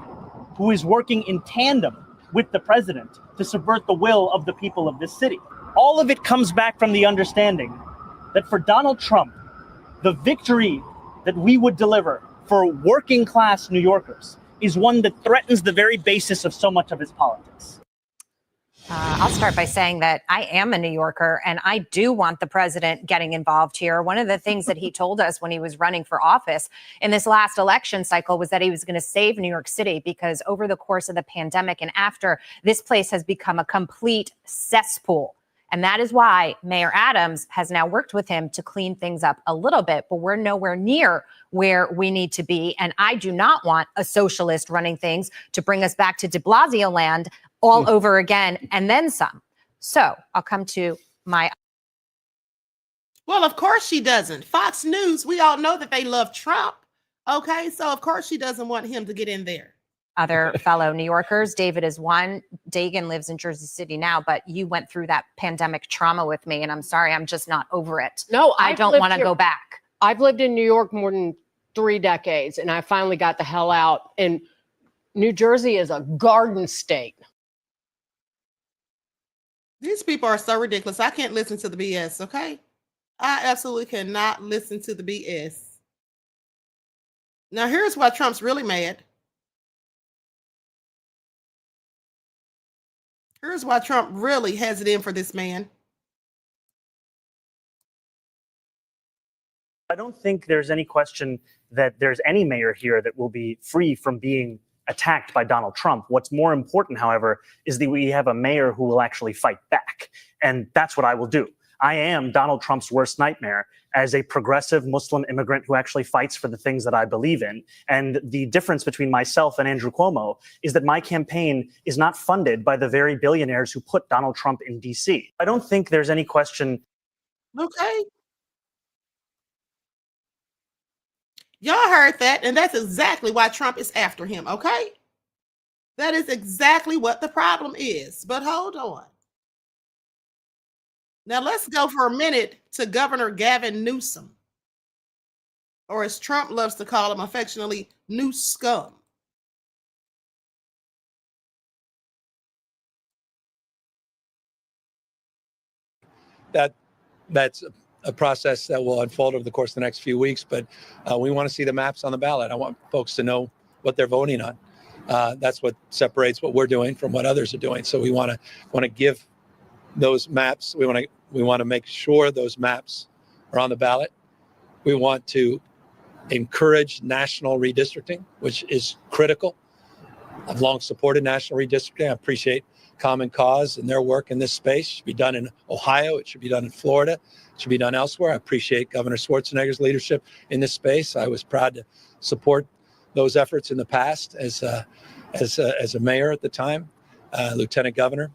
who is working in tandem with the president to subvert the will of the people of this city. All of it comes back from the understanding that for Donald Trump, the victory that we would deliver for working class New Yorkers is one that threatens the very basis of so much of his politics. I'll start by saying that I am a New Yorker and I do want the president getting involved here. One of the things that he told us when he was running for office in this last election cycle was that he was going to save New York City because over the course of the pandemic and after, this place has become a complete cesspool. And that is why Mayor Adams has now worked with him to clean things up a little bit, but we're nowhere near where we need to be. And I do not want a socialist running things to bring us back to de Blasio land all over again and then some. So I'll come to my. Well, of course she doesn't. Fox News, we all know that they love Trump. Okay, so of course she doesn't want him to get in there. Other fellow New Yorkers. David is one. Dagan lives in Jersey City now, but you went through that pandemic trauma with me, and I'm sorry, I'm just not over it. No, I don't want to go back. I've lived in New York more than 3 decades, and I finally got the hell out. And New Jersey is a garden state. These people are so ridiculous. I can't listen to the BS, okay? I absolutely cannot listen to the BS. Now, here's why Trump's really mad. Here's why Trump really has it in for this man. I don't think there's any question that there's any mayor here that will be free from being attacked by Donald Trump. What's more important, however, is that we have a mayor who will actually fight back. And that's what I will do. I am Donald Trump's worst nightmare as a progressive Muslim immigrant who actually fights for the things that I believe in. And the difference between myself and Andrew Cuomo is that my campaign is not funded by the very billionaires who put Donald Trump in DC. I don't think there's any question. Okay. Y'all heard that, and that's exactly why Trump is after him, okay? That is exactly what the problem is. But hold on. Now let's go for a minute to Governor Gavin Newsom, or as Trump loves to call him affectionately, New Scum. That's a process that will unfold over the course of the next few weeks, but we want to see the maps on the ballot. I want folks to know what they're voting on. That's what separates what we're doing from what others are doing. So we want to give those maps. We want to make sure those maps are on the ballot. We want to encourage national redistricting, which is critical. I've long supported national redistricting. I appreciate Common Cause and their work in this space. It should be done in Ohio. It should be done in Florida. It should be done elsewhere. I appreciate Governor Schwarzenegger's leadership in this space. I was proud to support those efforts in the past as a mayor at the time, lieutenant governor,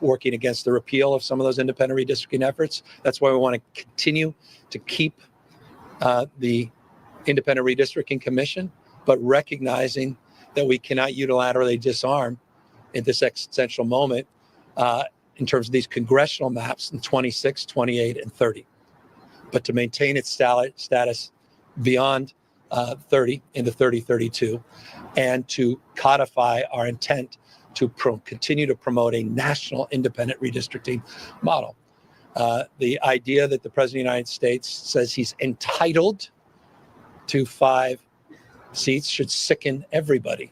working against the repeal of some of those independent redistricting efforts. That's why we want to continue to keep the Independent Redistricting Commission, but recognizing that we cannot unilaterally disarm in this existential moment in terms of these congressional maps in 26, 28, and 30, but to maintain its status beyond 30 into 3032, and to codify our intent to continue to promote a national independent redistricting model. The idea that the President of the United States says he's entitled to 5 seats should sicken everybody.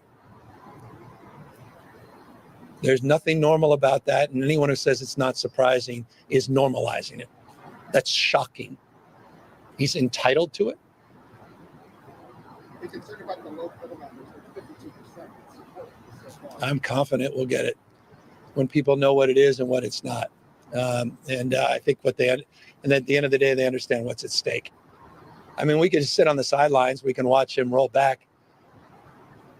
There's nothing normal about that, and anyone who says it's not surprising is normalizing it. That's shocking. He's entitled to it. I'm confident we'll get it when people know what it is and what it's not. I think and at the end of the day, they understand what's at stake. I mean, we can sit on the sidelines. We can watch him roll back.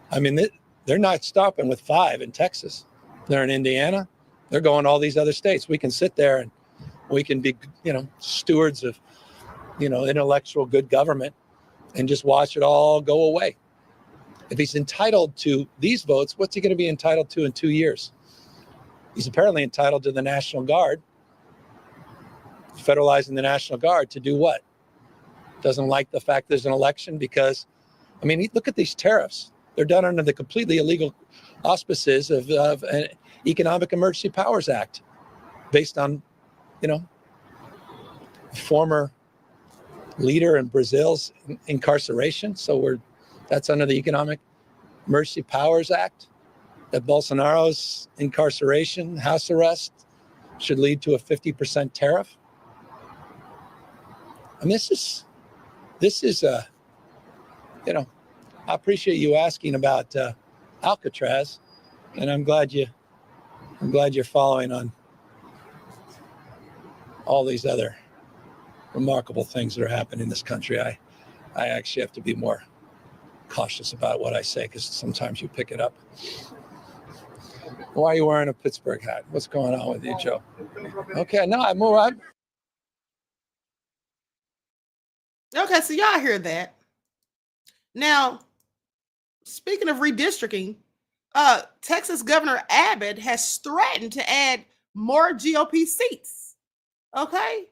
I mean, they're not stopping with 5 in Texas. They're in Indiana. They're going to all these other states. We can sit there and we can be, stewards of, intellectual good government and just watch it all go away. If he's entitled to these votes, what's he going to be entitled to in 2 years? He's apparently entitled to the National Guard, federalizing the National Guard to do what? Doesn't like the fact there's an election because, look at these tariffs. They're done under the completely illegal auspices of an Economic Emergency Powers Act based on, former leader in Brazil's incarceration. So that's under the Economic Emergency Powers Act. that Bolsonaro's incarceration, house arrest, should lead to a 50% tariff. I mean, this is I appreciate you asking about Alcatraz, and I'm glad you're following on all these other remarkable things that are happening in this country. I actually have to be more cautious about what I say because sometimes you pick it up. Why are you wearing a Pittsburgh hat? What's going on with you, Joe? Okay, no, I'm all right. Okay, so y'all hear that. Now, speaking of redistricting, Texas Governor Abbott has threatened to add more GOP seats. Okay?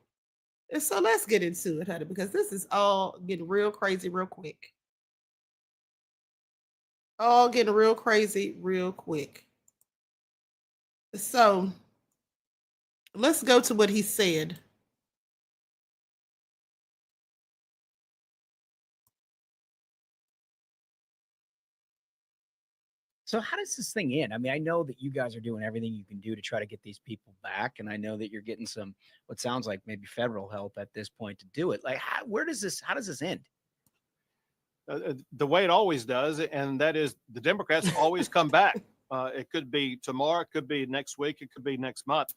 And so let's get into it, honey, because this is all getting real crazy real quick. All getting real crazy real quick. So let's go to what he said. So how does this thing end? I mean, I know that you guys are doing everything you can do to try to get these people back, and I know that you're getting some what sounds like maybe federal help at this point to do it. Like, how does this end? The way it always does, and that is the Democrats always come back. It could be tomorrow, it could be next week, it could be next month.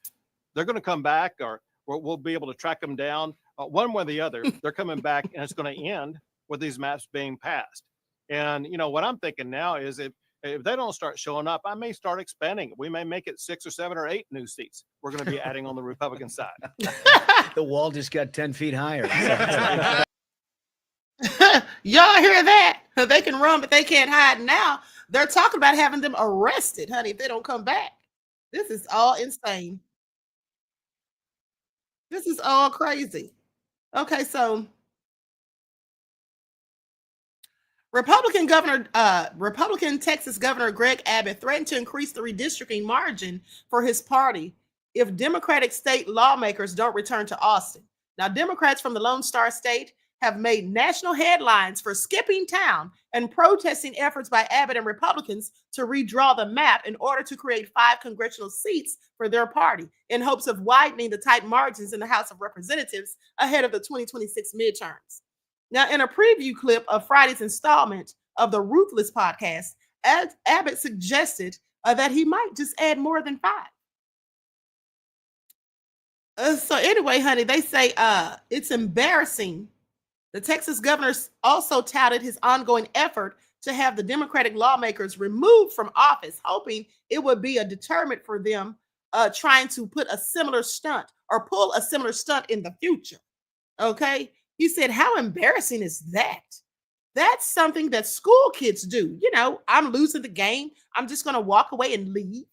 They're going to come back, or we'll be able to track them down one way or the other. They're coming back, and it's going to end with these maps being passed. And what I'm thinking now is if they don't start showing up, I may start expanding. We may make it 6 or 7 or 8 new seats we're going to be adding on the Republican side. The wall just got 10 feet higher. Y'all hear that? They can run, but they can't hide now. They're talking about having them arrested, honey, if they don't come back. This is all insane. This is all crazy. Okay, so Republican Texas Governor Greg Abbott threatened to increase the redistricting margin for his party if Democratic state lawmakers don't return to Austin. Now, Democrats from the Lone Star State have made national headlines for skipping town and protesting efforts by Abbott and Republicans to redraw the map in order to create 5 congressional seats for their party in hopes of widening the tight margins in the House of Representatives ahead of the 2026 midterms. Now, in a preview clip of Friday's installment of the Ruthless podcast, Abbott suggested that he might just add more than 5. So anyway, honey, they say it's embarrassing. The Texas governor also touted his ongoing effort to have the Democratic lawmakers removed from office, hoping it would be a deterrent for them trying to put a similar stunt or pull a similar stunt in the future. Okay? He said, how embarrassing is that? That's something that school kids do. I'm losing the game. I'm just going to walk away and leave.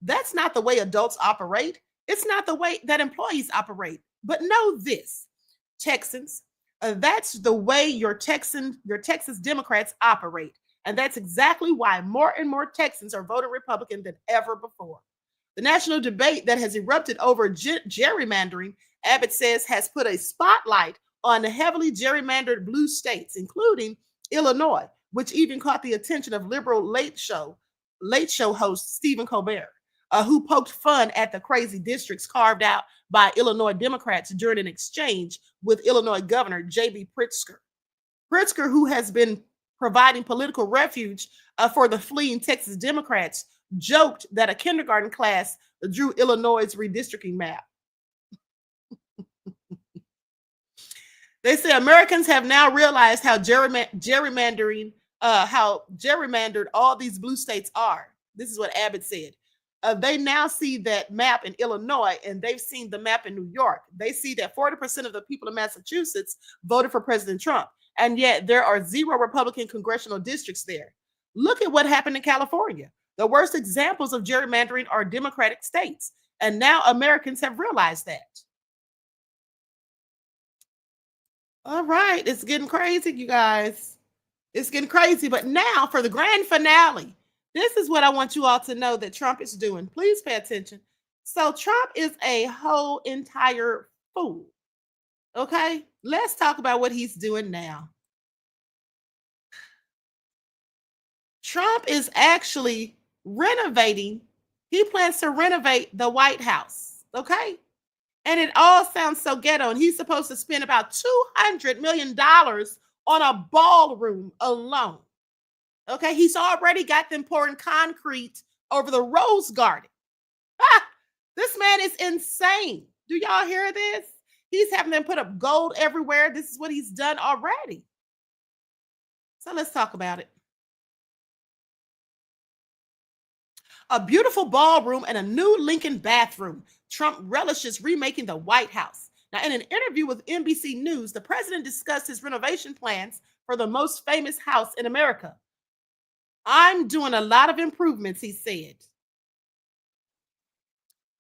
That's not the way adults operate. It's not the way that employees operate. But know this, Texans, that's the way your Texas Democrats operate. And that's exactly why more and more Texans are voting Republican than ever before. The national debate that has erupted over gerrymandering, Abbott says, has put a spotlight on the heavily gerrymandered blue states, including Illinois, which even caught the attention of liberal late show host Stephen Colbert, who poked fun at the crazy districts carved out by Illinois Democrats during an exchange with Illinois Governor J.B. Pritzker. Pritzker, who has been providing political refuge for the fleeing Texas Democrats, joked that a kindergarten class drew Illinois' redistricting map. They say Americans have now realized how gerrymandered all these blue states are. This is what Abbott said. They now see that map in Illinois, and they've seen the map in New York. They see that 40% of the people in Massachusetts voted for President Trump, and yet there are 0 Republican congressional districts there. Look at what happened in California. The worst examples of gerrymandering are Democratic states, and now Americans have realized that. All right, it's getting crazy, you guys. It's getting crazy, but now for the grand finale, this is what I want you all to know that Trump is doing. Please pay attention. So Trump is a whole entire fool. Okay, let's talk about what he's doing now. Trump is actually renovating. He plans to renovate the White House. Okay. And it all sounds so ghetto. And he's supposed to spend about $200 million on a ballroom alone. Okay. He's already got them pouring concrete over the Rose Garden. This man is insane. Do y'all hear this? He's having them put up gold everywhere. This is what he's done already. So let's talk about it. A beautiful ballroom and a new Lincoln bathroom. Trump relishes remaking the White House. Now, in an interview with NBC News, the president discussed his renovation plans for the most famous house in America. I'm doing a lot of improvements, he said.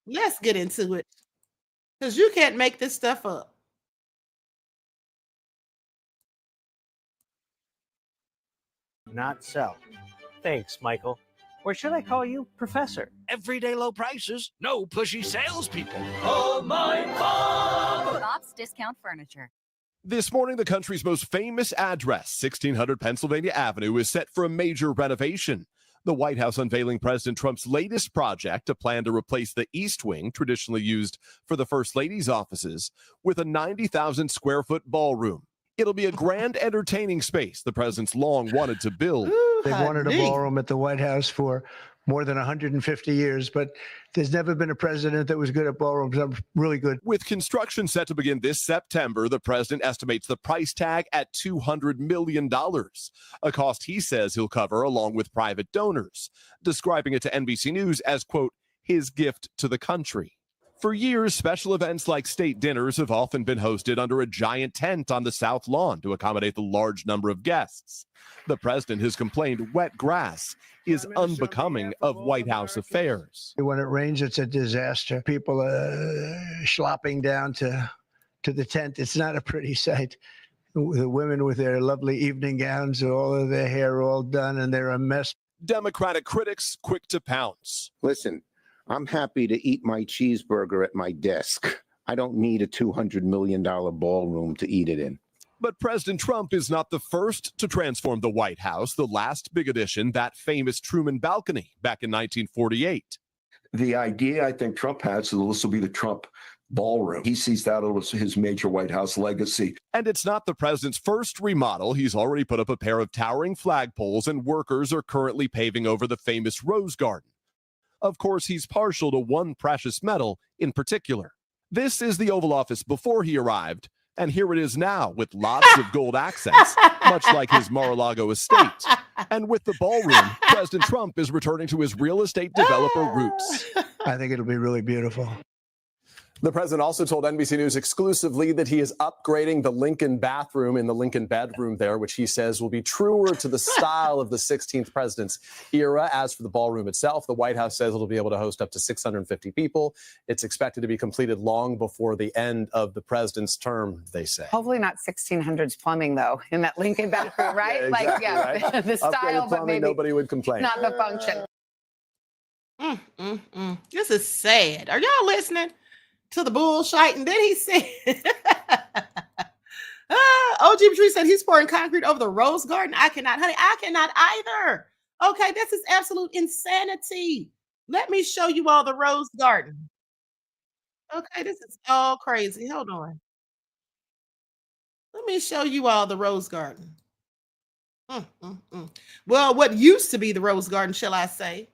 Let's get into it, because you can't make this stuff up. Not so. Thanks, Michael. Or should I call you Professor? Everyday low prices, no pushy salespeople. Oh, my Bob! Bob's Discount Furniture. This morning, the country's most famous address, 1600 Pennsylvania Avenue, is set for a major renovation. The White House unveiling President Trump's latest project, a plan to replace the East Wing, traditionally used for the First Lady's offices, with a 90,000 square foot ballroom. It'll be a grand entertaining space the president's long wanted to build. They've wanted a ballroom at the White House for more than 150 years, but there's never been a president that was good at ballrooms. I'm really good. With construction set to begin this September, the president estimates the price tag at $200 million, a cost he says he'll cover along with private donors, describing it to NBC News as, quote, his gift to the country. For years, special events like state dinners have often been hosted under a giant tent on the South Lawn to accommodate the large number of guests. The president has complained wet grass is unbecoming of White House affairs. When it rains, it's a disaster. People are slopping down to the tent. It's not a pretty sight. The women with their lovely evening gowns, all of their hair all done, and they're a mess. Democratic critics quick to pounce. Listen, I'm happy to eat my cheeseburger at my desk. I don't need a $200 million ballroom to eat it in. But President Trump is not the first to transform the White House. The last big addition, that famous Truman balcony back in 1948. The idea I think Trump has, so this will be the Trump ballroom. He sees that as his major White House legacy. And it's not the president's first remodel. He's already put up a pair of towering flagpoles, and workers are currently paving over the famous Rose Garden. Of course, he's partial to one precious metal in particular. This is the Oval Office before he arrived, and here it is now with lots of gold accents, much like his Mar-a-Lago estate. And with the ballroom, President Trump is returning to his real estate developer roots. I think it'll be really beautiful. The president also told NBC News exclusively that he is upgrading the Lincoln bathroom in the Lincoln bedroom there, which he says will be truer to the style of the 16th president's era. As for the ballroom itself, the White House says it'll be able to host up to 650 people. It's expected to be completed long before the end of the president's term, they say. Hopefully not 1600s plumbing, though, in that Lincoln bathroom, right? Right? The style, Upgraded but plumbing, maybe nobody would complain. not the function. This is sad. Are y'all listening to the bullshit? And then he said, OG Patrice said he's pouring concrete over the Rose Garden. I cannot, honey, I cannot either. Okay, this is absolute insanity. Let me show you all the Rose Garden. Okay, this is all crazy. Hold on. Let me show you all the Rose Garden. Well, what used to be the Rose Garden, shall I say?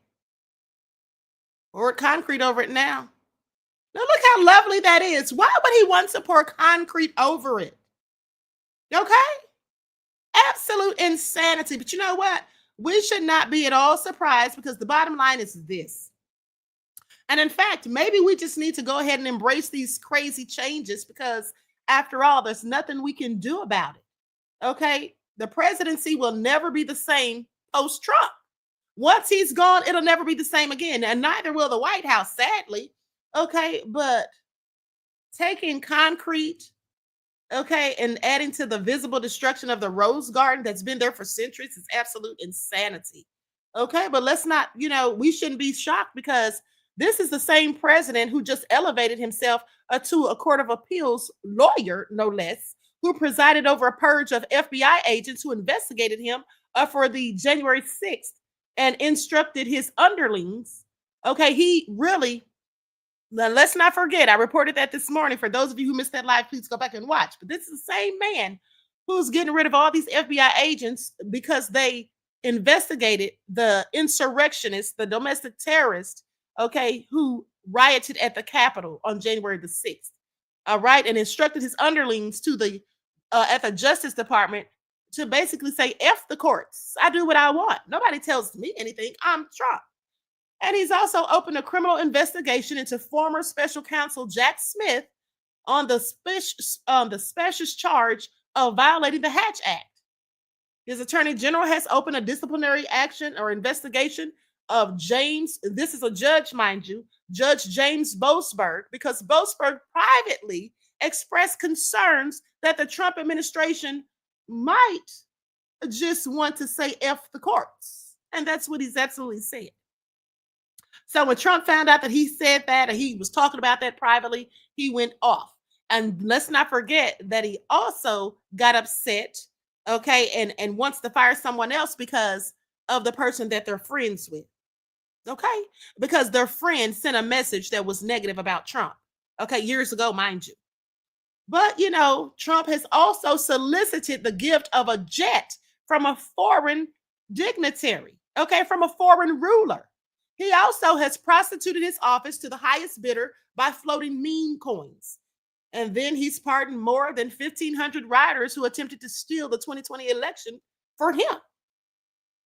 Pour concrete over it now. Now look how lovely that is. Why would he want to pour concrete over it? Okay? Absolute insanity. But you know what? We should not be at all surprised, because the bottom line is this. And in fact, maybe we just need to go ahead and embrace these crazy changes, because after all, there's nothing we can do about it. Okay? The presidency will never be the same post-Trump. Once he's gone, it'll never be the same again. And neither will the White House, sadly. Okay, but taking concrete, okay, and adding to the visible destruction of the Rose Garden that's been there for centuries is absolute insanity. Okay, but let's not, we shouldn't be shocked, because this is the same president who just elevated himself to a Court of Appeals lawyer, no less, who presided over a purge of FBI agents who investigated him for the January 6th and instructed his underlings. Okay, he really, now let's not forget, I reported that this morning. For those of you who missed that live, please go back and watch. But this is the same man who's getting rid of all these FBI agents because they investigated the insurrectionists, the domestic terrorists, okay, who rioted at the Capitol on January the 6th. All right, and instructed his underlings to the at the Justice Department to basically say, F the courts. I do what I want. Nobody tells me anything. I'm Trump. And he's also opened a criminal investigation into former special counsel Jack Smith on the specious charge of violating the Hatch Act. His attorney general has opened a disciplinary action or investigation of James. This is a judge, mind you, Judge James Boasberg, because Boasberg privately expressed concerns that the Trump administration might just want to say F the courts. And that's what he's absolutely said. So when Trump found out that he said that, and he was talking about that privately, he went off. And let's not forget that he also got upset, okay, and wants to fire someone else because of the person that they're friends with, okay? Because their friend sent a message that was negative about Trump, okay, years ago, mind you. But, you know, Trump has also solicited the gift of a jet from a foreign dignitary, okay, from a foreign ruler. He also has prostituted his office to the highest bidder by floating meme coins. And then he's pardoned more than 1,500 rioters who attempted to steal the 2020 election for him.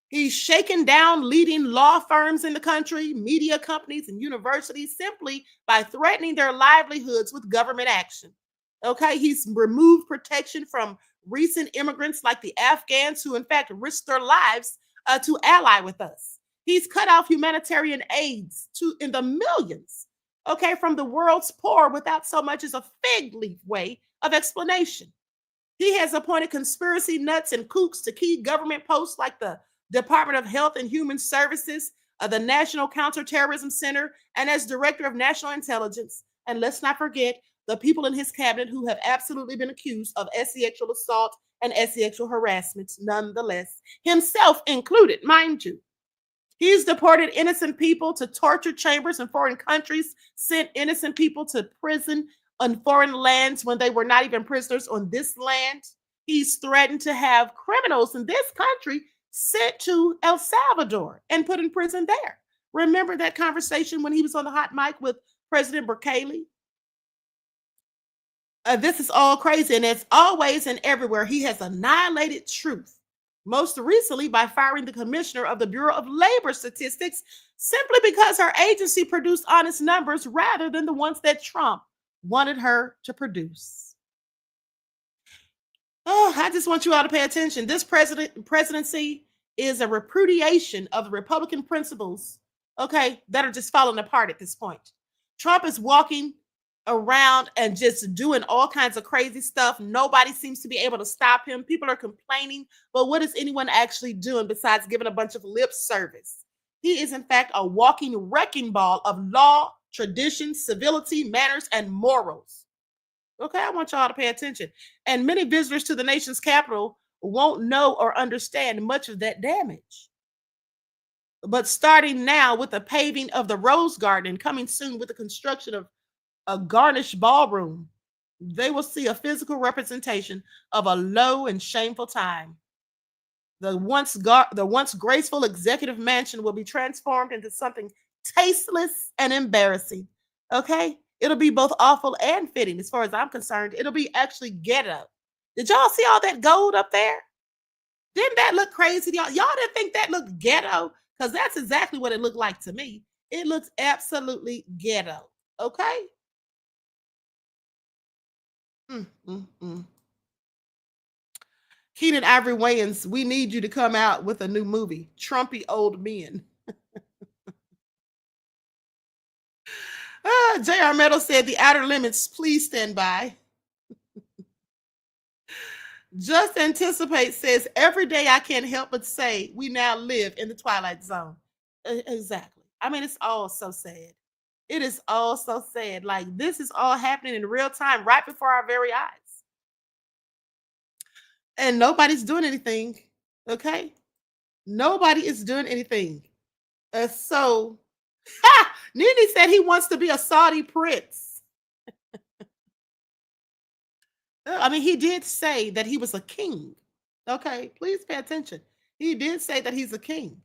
He's shaken down leading law firms in the country, media companies, and universities simply by threatening their livelihoods with government action. Okay, he's removed protection from recent immigrants like the Afghans who, in fact, risked their lives to ally with us. He's cut off humanitarian aids in the millions, okay, from the world's poor without so much as a fig leaf way of explanation. He has appointed conspiracy nuts and kooks to key government posts like the Department of Health and Human Services, the National Counterterrorism Center, and as Director of National Intelligence. And let's not forget the people in his cabinet who have absolutely been accused of sexual assault and sexual harassment, nonetheless, himself included, mind you. He's deported innocent people to torture chambers in foreign countries, sent innocent people to prison on foreign lands when they were not even prisoners on this land. He's threatened to have criminals in this country sent to El Salvador and put in prison there. Remember that conversation when he was on the hot mic with President Bukele? This is all crazy, and as always and everywhere, he has annihilated truth. Most recently by firing the commissioner of the Bureau of Labor Statistics simply because her agency produced honest numbers rather than the ones that Trump wanted her to produce. Oh, I just want you all to pay attention. This presidency is a repudiation of the Republican principles, okay, that are just falling apart at this point. Trump is walking around and just doing all kinds of crazy stuff. Nobody seems to be able to stop him. People are complaining, but what is anyone actually doing besides giving a bunch of lip service? He is in fact a walking wrecking ball of law, tradition, civility, manners, and morals. Okay, I want y'all to pay attention. And many visitors to the nation's capital won't know or understand much of that damage. But starting now with the paving of the Rose Garden, coming soon with the construction of a garnished ballroom, they will see a physical representation of a low and shameful time. The once graceful executive mansion will be transformed into something tasteless and embarrassing. Okay? It'll be both awful and fitting as far as I'm concerned. It'll be actually ghetto. Did y'all see all that gold up there? Didn't that look crazy? Y'all didn't think that looked ghetto? Because that's exactly what it looked like to me. It looks absolutely ghetto. Okay? Keenan Ivory Wayans, we need you to come out with a new movie, Trumpy Old Men. J.R. Meadows said, the outer limits, please stand by. Just Anticipate says, every day I can't help but say we now live in the Twilight Zone. Exactly. I mean, it's all so sad. It is all so sad. Like, this is all happening in real time right before our very eyes. And nobody's doing anything. Okay? Nobody is doing anything. So, Nene said he wants to be a Saudi prince. I mean, he did say that he was a king. Okay, please pay attention. He did say that he's a king.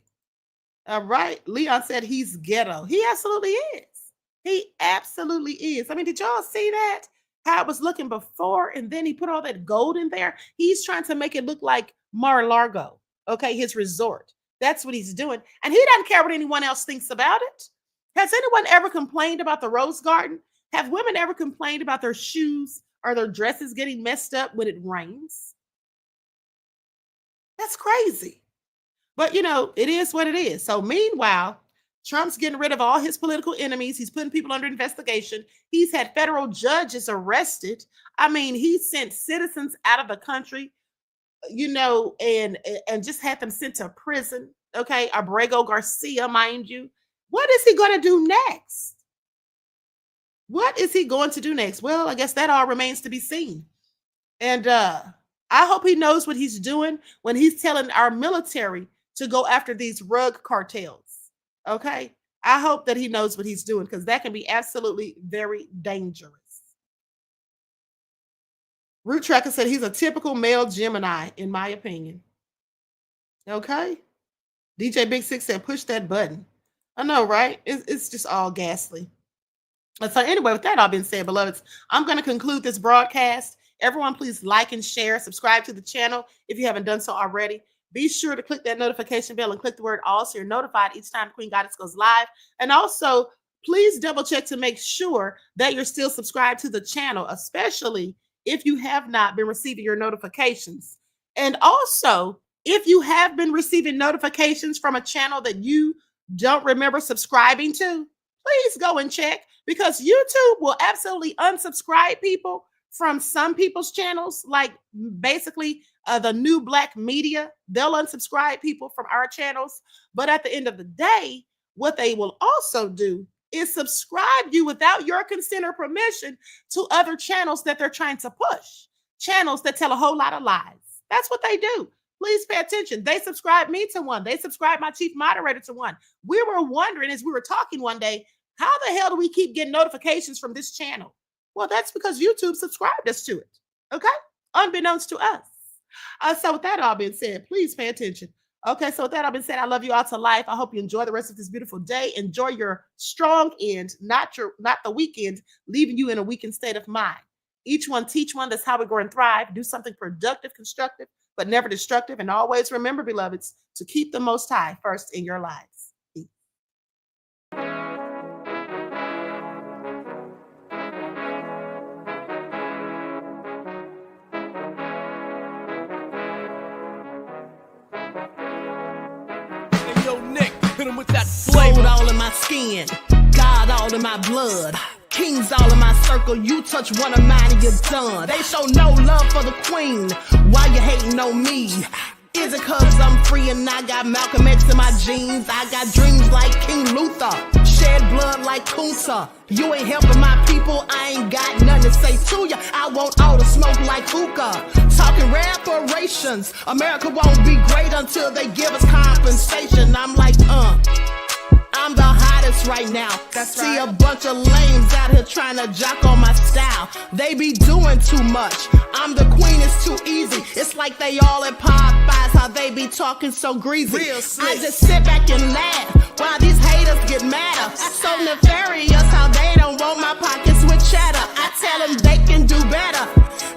All right. Leon said he's ghetto. He absolutely is. He absolutely is. I mean, did y'all see that? How it was looking before, and then he put all that gold in there. He's trying to make it look like Mar-a-Lago, okay, his resort. That's what he's doing. And he doesn't care what anyone else thinks about it. Has anyone ever complained about the Rose Garden? Have women ever complained about their shoes or their dresses getting messed up when it rains? That's crazy. But, you know, it is what it is. So meanwhile, Trump's getting rid of all his political enemies. He's putting people under investigation. He's had federal judges arrested. I mean, he sent citizens out of the country, you know, and just had them sent to prison. Okay, Abrego Garcia, mind you. What is he going to do next? What is he going to do next? Well, I guess that all remains to be seen. And I hope he knows what he's doing when he's telling our military to go after these rug cartels. Okay, I hope that he knows what he's doing, because that can be absolutely very dangerous. Root Tracker said he's a typical male Gemini, in my opinion. Okay, DJ Big Six said push that button. I know, right? It's just all ghastly. So anyway, with that all being said, beloveds, I'm going to conclude this broadcast. Everyone, please like and share, subscribe to the channel if you haven't done so already. Be sure to click that notification bell and click the word all so you're notified each time Queen Goddess goes live. And also, please double check to make sure that you're still subscribed to the channel, especially if you have not been receiving your notifications. And also, if you have been receiving notifications from a channel that you don't remember subscribing to, please go and check, because YouTube will absolutely unsubscribe people from some people's channels, like basically the New Black Media. They'll unsubscribe people from our channels. But at the end of the day, what they will also do is subscribe you without your consent or permission to other channels that they're trying to push, channels that tell a whole lot of lies. That's what they do. Please pay attention. They subscribed me to one. They subscribed my chief moderator to one. We were wondering as we were talking one day, how the hell do we keep getting notifications from this channel? Well, that's because YouTube subscribed us to it, okay? Unbeknownst to us. So with that all being said, please pay attention. Okay, so with that all being said, I love you all to life. I hope you enjoy the rest of this beautiful day. Enjoy your strong end, not the weekend, leaving you in a weakened state of mind. Each one teach one. That's how we grow and thrive. Do something productive, constructive, but never destructive. And always remember, beloveds, to keep the Most High first in your lives. With that gold all in my skin, God all in my blood, kings all in my circle. You touch one of mine and you're done. They show no love for the queen. Why you hating on me? Is it cause I'm free and I got Malcolm X in my jeans? I got dreams like King Luther, shed blood like Kunta. You ain't helping my people, I ain't got nothing to say to ya. I want all the smoke like hookah. Talking reparations, America won't be great until they give us compensation. I'm like, I'm the hottest right now. See a bunch of lames out here trying to jock on my style. They be doing too much. I'm the queen, it's too easy. It's like they all at Popeyes, how they be talking so greasy. I just sit back and laugh while these haters get madder. So nefarious how they don't want my pockets with cheddar. I tell them they can do better.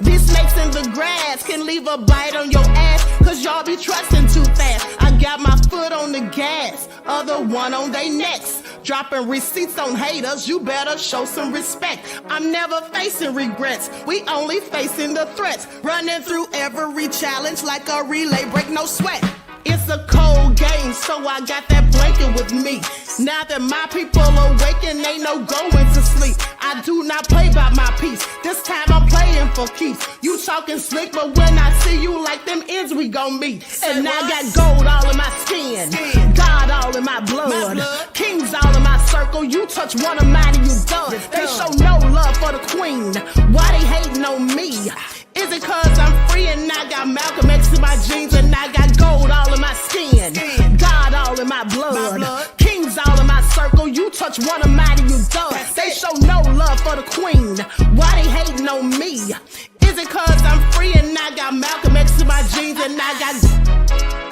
These snakes in the grass can leave a bite on your ass, cause y'all be trusting too fast. I got my foot on the gas, other one on they necks. Dropping receipts on haters, you better show some respect. I'm never facing regrets, we only facing the threats. Running through every challenge like a relay, break no sweat. It's a cold game, so I got that blanket with me. Now that my people awaken, ain't no going to sleep. I do not play by my piece. This time I'm playing for keeps. You talking slick, but when I see you like them ends, we gon' meet. And I got gold all in my skin, God all in my blood, kings all in my circle. You touch one of mine and you done. They show no love for the queen. Why they hating on me? Is Is it cause I'm free and I got Malcolm X in my jeans and I got gold all in my skin? God all in my blood. Kings all in my circle. You touch one of mine and you done. They show no love for the queen. Why they hating on me? Is it cause I'm free and I got Malcolm X in my jeans and I got